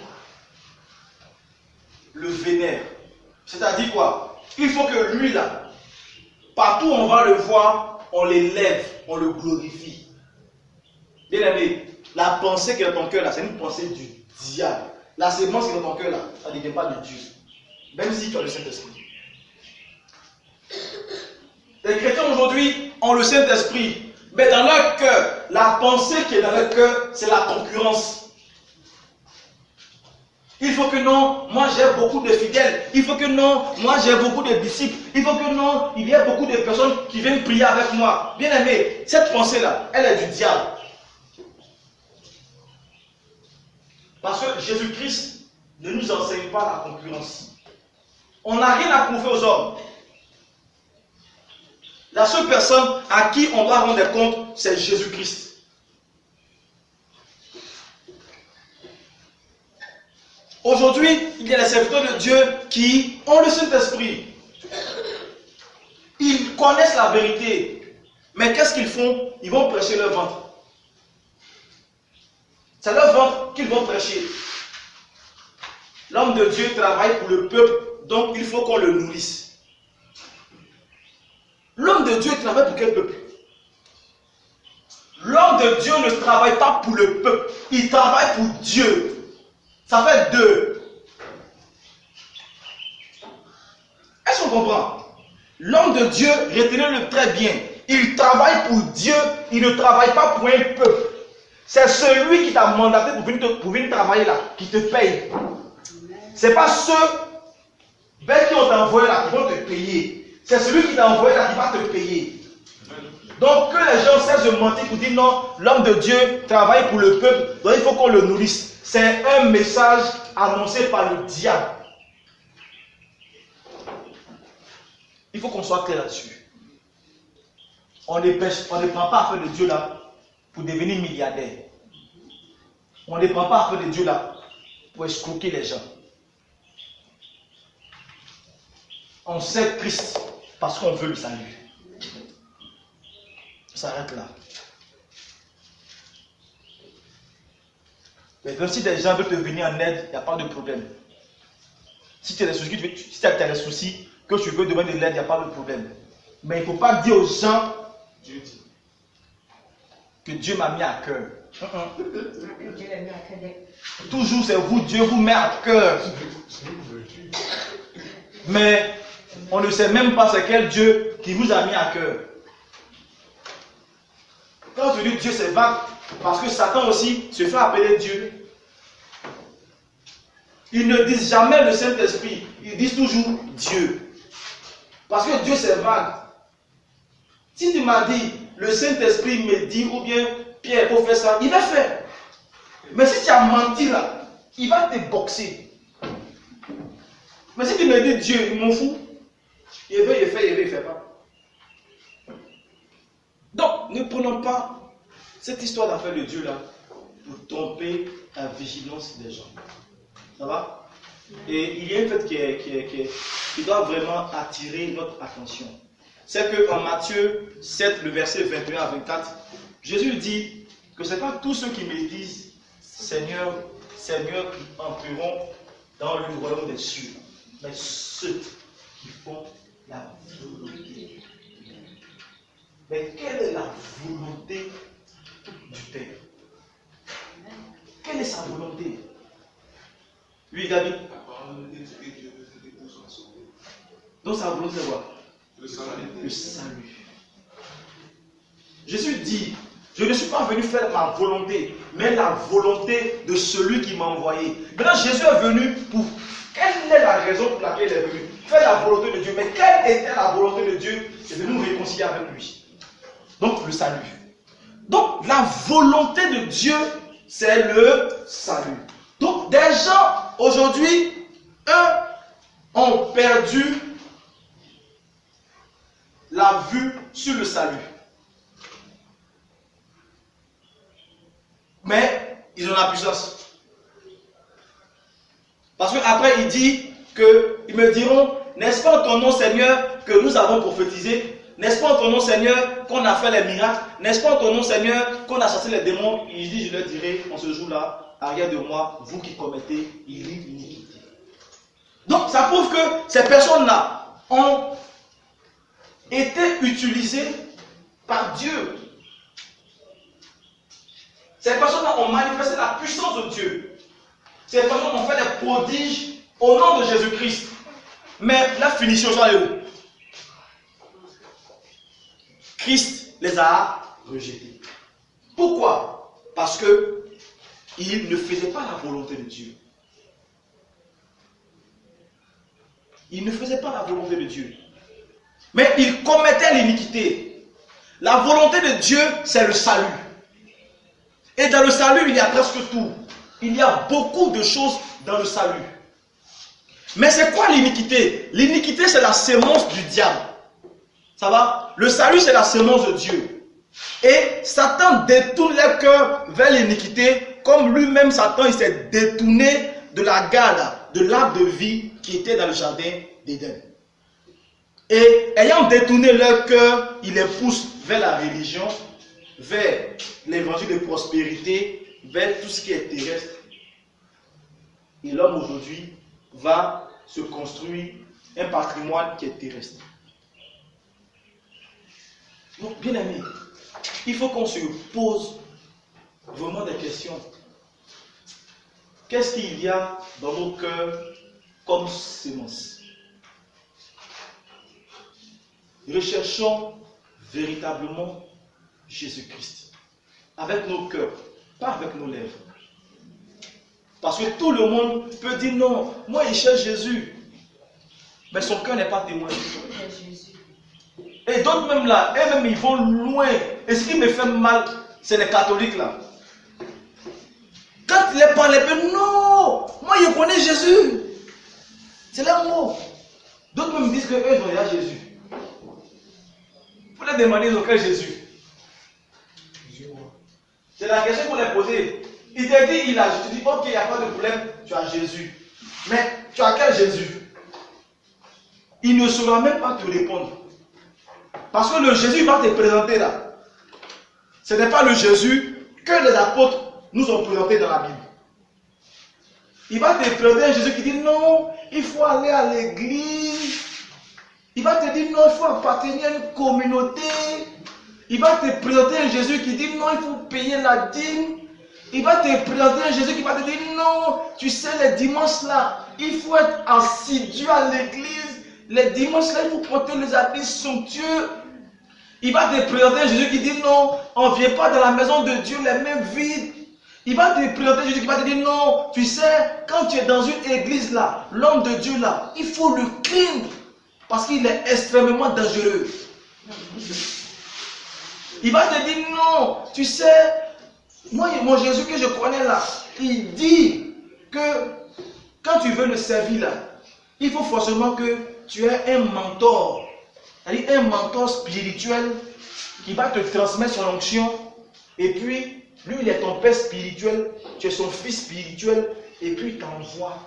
S1: le vénèrent. C'est-à-dire quoi? Il faut que lui là, partout où on va le voir, on l'élève, on le glorifie. Bien aimé, la pensée qui est dans ton cœur là, c'est une pensée du diable. La sémence qui est dans ton cœur là, ça ne vient pas de Dieu. Même si tu as le Saint-Esprit. Les chrétiens aujourd'hui ont le Saint-Esprit, mais dans leur cœur, la pensée qui est dans le cœur, c'est la concurrence. Il faut que non, moi j'ai beaucoup de fidèles. Il faut que non, moi j'ai beaucoup de disciples. Il faut que non, il y a beaucoup de personnes qui viennent prier avec moi. Bien aimé, cette pensée-là, elle est du diable. Parce que Jésus-Christ ne nous enseigne pas la concurrence. On n'a rien à prouver aux hommes. La seule personne à qui on doit rendre compte, c'est Jésus-Christ. Aujourd'hui, il y a des serviteurs de Dieu qui ont le Saint-Esprit. Ils connaissent la vérité. Mais qu'est-ce qu'ils font? Ils vont prêcher leur ventre. C'est leur ventre qu'ils vont prêcher. L'homme de Dieu travaille pour le peuple, donc il faut qu'on le nourrisse. L'homme de Dieu travaille pour quel peuple? L'homme de Dieu ne travaille pas pour le peuple, il travaille pour Dieu. Ça fait deux. Est-ce qu'on comprend? L'homme de Dieu, retenez-le très bien, il travaille pour Dieu, il ne travaille pas pour un peuple. C'est celui qui t'a mandaté pour venir travailler là, qui te paye. Ce n'est pas ceux qui ont envoyé là qui vont te payer. C'est celui qui t'a envoyé là qui va te payer. Donc que les gens cessent de mentir pour dire non, l'homme de Dieu travaille pour le peuple, donc il faut qu'on le nourrisse. C'est un message annoncé par le diable. Il faut qu'on soit clair là-dessus. On ne prend pas affaire de Dieu là pour devenir milliardaire. On ne prend pas affaire de Dieu là pour escroquer les gens. On sait Christ parce qu'on veut le salut. Ça s'arrête là. Maintenant, si des gens veulent te venir en aide, il n'y a pas de problème. Si tu as des soucis, que tu veux demander de l'aide, il n'y a pas de problème. Mais il ne faut pas dire aux gens que Dieu m'a mis à cœur. Toujours c'est vous, Dieu vous met à cœur. Mais on ne sait même pas c'est quel Dieu qui vous a mis à cœur. Quand je dis Dieu, c'est vague, parce que Satan aussi se fait appeler Dieu. Ils ne disent jamais le Saint-Esprit, ils disent toujours Dieu. Parce que Dieu, c'est vague. Si tu m'as dit, le Saint-Esprit me dit, ou bien Pierre, il faut faire ça, il va faire. Mais si tu as menti là, il va te boxer. Mais si tu me dis Dieu, il m'en fout. Il veut, il fait, il veut, il ne fait pas. Donc, ne prenons pas cette histoire d'affaire de Dieu là pour tromper la vigilance des gens. Ça va? Et il y a un fait qui doit vraiment attirer notre attention. C'est qu'en Matthieu 7, le verset 21 à 24, Jésus dit que ce n'est pas tous ceux qui me disent Seigneur, Seigneur qui entreront dans le royaume des cieux, mais ceux qui font la volonté. Mais quelle est la volonté du Père? Quelle est sa volonté? Oui, David. Donc sa volonté c'est quoi? Le salut. Le salut. Jésus dit, je ne suis pas venu faire ma volonté, mais la volonté de celui qui m'a envoyé. Maintenant Jésus est venu pour... Quelle est la raison pour laquelle il est venu? Faire la volonté de Dieu. Mais quelle était la volonté de Dieu? C'est de nous réconcilier avec lui. Donc le salut. Donc la volonté de Dieu, c'est le salut. Donc des gens aujourd'hui, eux, ont perdu la vue sur le salut. Mais ils ont la puissance. Parce qu'après il dit qu'ils me diront, n'est-ce pas en ton nom Seigneur que nous avons prophétisé? N'est-ce pas en ton nom Seigneur qu'on a fait les miracles? N'est-ce pas en ton nom Seigneur qu'on a chassé les démons? Il dit, je leur dirai en ce jour-là, arrière de moi, vous qui commettez l'iniquité. Donc ça prouve que ces personnes-là ont été utilisées par Dieu. Ces personnes-là ont manifesté la puissance de Dieu. Ces personnes ont fait des prodiges au nom de Jésus-Christ. Mais la finition, est où? Christ les a rejetés. Pourquoi? Parce que il ne faisait pas la volonté de Dieu. Il ne faisait pas la volonté de Dieu. Mais il commettait l'iniquité. La volonté de Dieu, c'est le salut. Et dans le salut, il y a presque tout. Il y a beaucoup de choses dans le salut. Mais c'est quoi l'iniquité? L'iniquité, c'est la sémence du diable. Ça va? Le salut, c'est la sémence de Dieu. Et Satan détourne les cœurs vers l'iniquité, comme lui-même, Satan, il s'est détourné de la garde, de l'arbre de vie qui était dans le jardin d'Éden. Et ayant détourné leur cœur, il les pousse vers la religion, vers l'évangile de prospérité, vers tout ce qui est terrestre. Et l'homme aujourd'hui va se construire un patrimoine qui est terrestre. Donc, bien aimé, il faut qu'on se pose vraiment des questions. Qu'est-ce qu'il y a dans nos cœurs comme sémence? Recherchons véritablement Jésus-Christ avec nos cœurs, pas avec nos lèvres. Parce que tout le monde peut dire non, moi il cherche Jésus, mais son cœur n'est pas témoin. Et d'autres même là, eux-mêmes ils vont loin. Et ce qui me fait mal, c'est les catholiques là. Quand ils les parlent, ils disent non, moi je connais Jésus. C'est leur mot. D'autres même disent qu'eux ils ont déjà Jésus. Vous les demandez ils ont quel Jésus? C'est la question qu'on les posée. Il te dit, il a Jésus. Tu dis, ok, il n'y a pas de problème, tu as Jésus. Mais tu as quel Jésus? Il ne saura même pas te répondre. Parce que le Jésus va te présenter là. Ce n'est pas le Jésus que les apôtres nous ont présenté dans la Bible. Il va te présenter un Jésus qui dit non, il faut aller à l'église. Il va te dire non, il faut appartenir à une communauté. Il va te présenter un Jésus qui dit non, il faut payer la dîme. Il va te présenter un Jésus qui va te dire non, tu sais, les dimanches là, il faut être assidu à l'église. Les dimanches là, il faut porter les habits somptueux. Il va te présenter un Jésus qui dit non, on ne vient pas dans la maison de Dieu les mains vides. Il va te présenter un Jésus qui va te dire non, tu sais, quand tu es dans une église là, l'homme de Dieu là, il faut le craindre parce qu'il est extrêmement dangereux. Il va te dire non, tu sais, moi, mon Jésus que je connais là, il dit que quand tu veux le servir là, il faut forcément que tu aies un mentor, c'est-à-dire un mentor spirituel qui va te transmettre son onction. Et puis, lui, il est ton père spirituel, tu es son fils spirituel, et puis il t'envoie.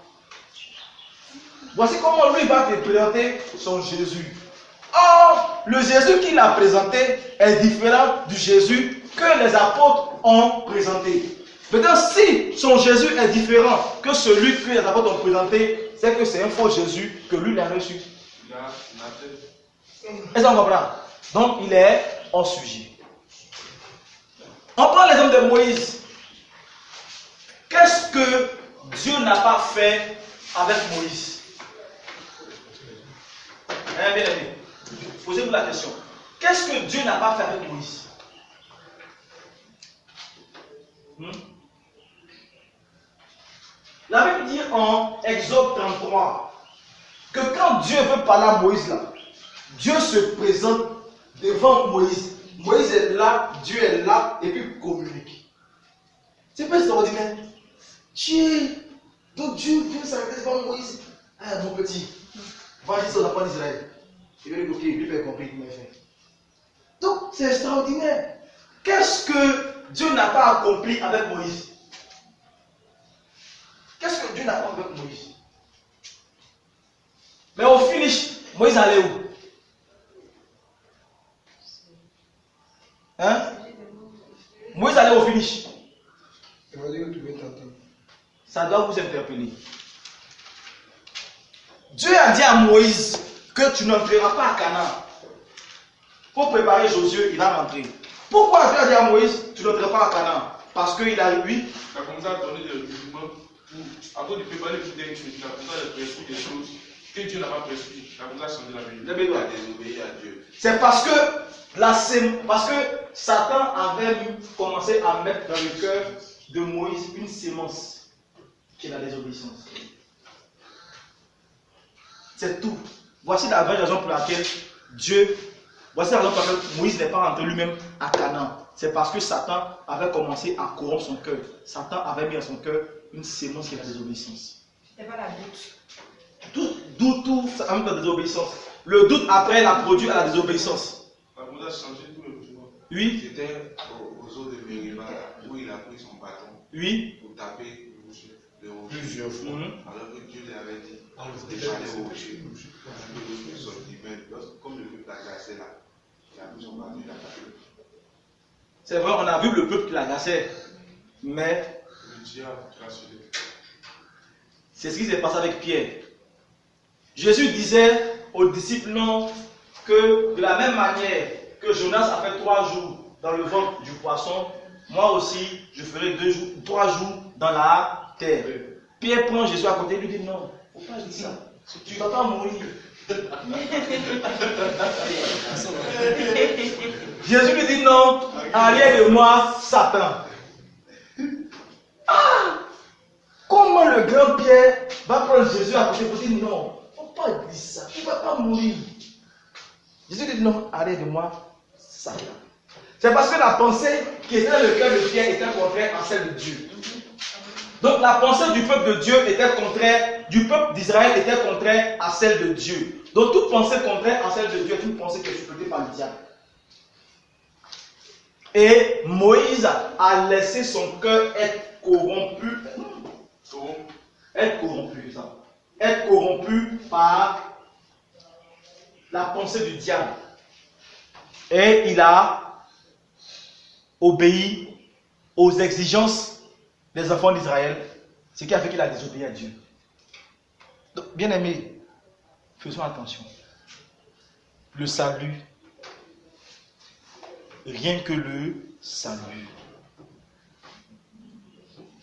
S1: Voici comment lui va te présenter son Jésus. Or, le Jésus qu'il a présenté est différent du Jésus que les apôtres ont présenté. Peut-être si son Jésus est différent que celui que les apôtres ont présenté, c'est que c'est un faux Jésus que lui a reçu. Est-ce qu'on comprend? Donc, il est hors sujet. On prend l'exemple de Moïse. Qu'est-ce que Dieu n'a pas fait avec Moïse? Bien aimé, posez-vous la question. Qu'est-ce que Dieu n'a pas fait avec Moïse? La Bible dit en Exode 33 que quand Dieu veut parler à Moïse là, Dieu se présente devant Moïse. Moïse est là, Dieu est là, et puis il communique. C'est pas extraordinaire. Donc Dieu vient s'arrêter devant Moïse. Ah, mon petit, va dire ça aux enfants d'Israël. Il veut dire, ok, lui fait compris qu'il m'a fait. Donc c'est extraordinaire. Qu'est-ce que Dieu n'a pas accompli avec Moïse? Qu'est-ce que Dieu n'a pas fait avec Moïse? Mais au finish, Moïse allait où? Hein? Moïse allait au finish. Ça doit vous interpeller. Dieu a dit à Moïse que tu n'entreras pas à Canaan. Pour préparer Josué, il va rentrer. Pourquoi Dieu a dit à Moïse, tu n'entreras pas à Canaan? Parce qu'il a lui.
S4: Il a commencé à donner des documents pour, avant de préparer les choses, il a commencé à prescrire des choses que Dieu n'a pas prescrit. La vous a changé la Bible.
S1: La Bible.
S5: Il a désobéi à Dieu.
S1: C'est parce que Satan avait commencé à mettre dans le cœur de Moïse une sémence qui est la désobéissance. C'est tout. Voici la vraie raison pour laquelle Moïse n'est pas rentré lui-même à Canaan. C'est parce que Satan avait commencé à corrompre son cœur. Satan avait mis dans son cœur une sémence qui est la désobéissance.
S3: C'était pas la doute.
S1: Tout ça amène la désobéissance. Le doute après l'a produit à la désobéissance.
S4: La vous a changé tout le mouvement.
S1: Oui.
S5: C'était aux eaux de Mériba où il a pris son bâton
S1: Oui.
S5: pour taper le rocher.
S4: Plusieurs fois.
S5: Alors que Dieu lui avait dit de parler au rocher. Comme le peuple agaçait là, il a pris son bâton, il a tapé.
S1: C'est vrai, on a vu le peuple qui l'agaçait. Mais
S4: Le diable rassuré.
S1: c'est ce qui s'est passé avec Pierre. Jésus disait aux disciples non, que de la même manière que Jonas a fait 3 jours dans le ventre du poisson, moi aussi je ferai 3 jours dans la terre. Pierre prend Jésus à côté et lui dit non, il ne faut pas dire ça. Tu ne vas pas mourir. Jésus lui dit non, arrière de moi, Satan. Ah! Comment le grand Pierre va prendre Jésus à côté pour dire non, il ne faut pas dire ça, tu ne vas pas mourir. Jésus dit non, arrête de moi, Satan. C'est parce que la pensée qui était dans le cœur de Pierre était contraire à celle de Dieu. Donc la pensée du peuple de Dieu était contraire, du peuple d'Israël était contraire à celle de Dieu. Donc toute pensée contraire à celle de Dieu est une pensée qui est supplétée par le diable. Et Moïse a laissé son cœur être corrompu. Être corrompu par la pensée du diable. Et il a obéi aux exigences des enfants d'Israël, ce qui a fait qu'il a désobéi à Dieu. Donc, bien aimés, faisons attention. Le salut, rien que le salut.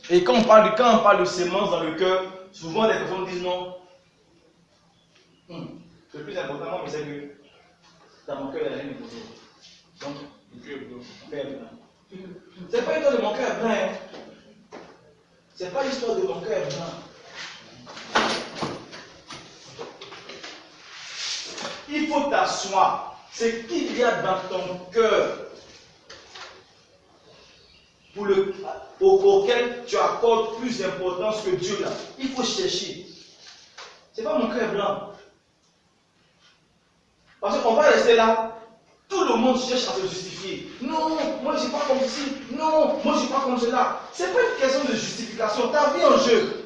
S1: Et quand on parle de sémence dans le cœur, souvent les personnes disent non. Le plus important, moi, c'est que dans mon cœur, il n'y a rien de bon. Donc, mon cœur est blanc. C'est pas l'histoire de mon cœur blanc. Hein. C'est pas l'histoire de mon cœur blanc. Il faut t'asseoir. C'est qu'il y a dans ton cœur auquel tu accordes plus d'importance que Dieu là. Il faut chercher. C'est pas mon cœur blanc. Parce qu'on va rester là, tout le monde cherche à se justifier. Non, moi je ne suis pas comme ci. Non, moi je ne suis pas comme cela. Ce n'est pas une question de justification. Ta vie en jeu.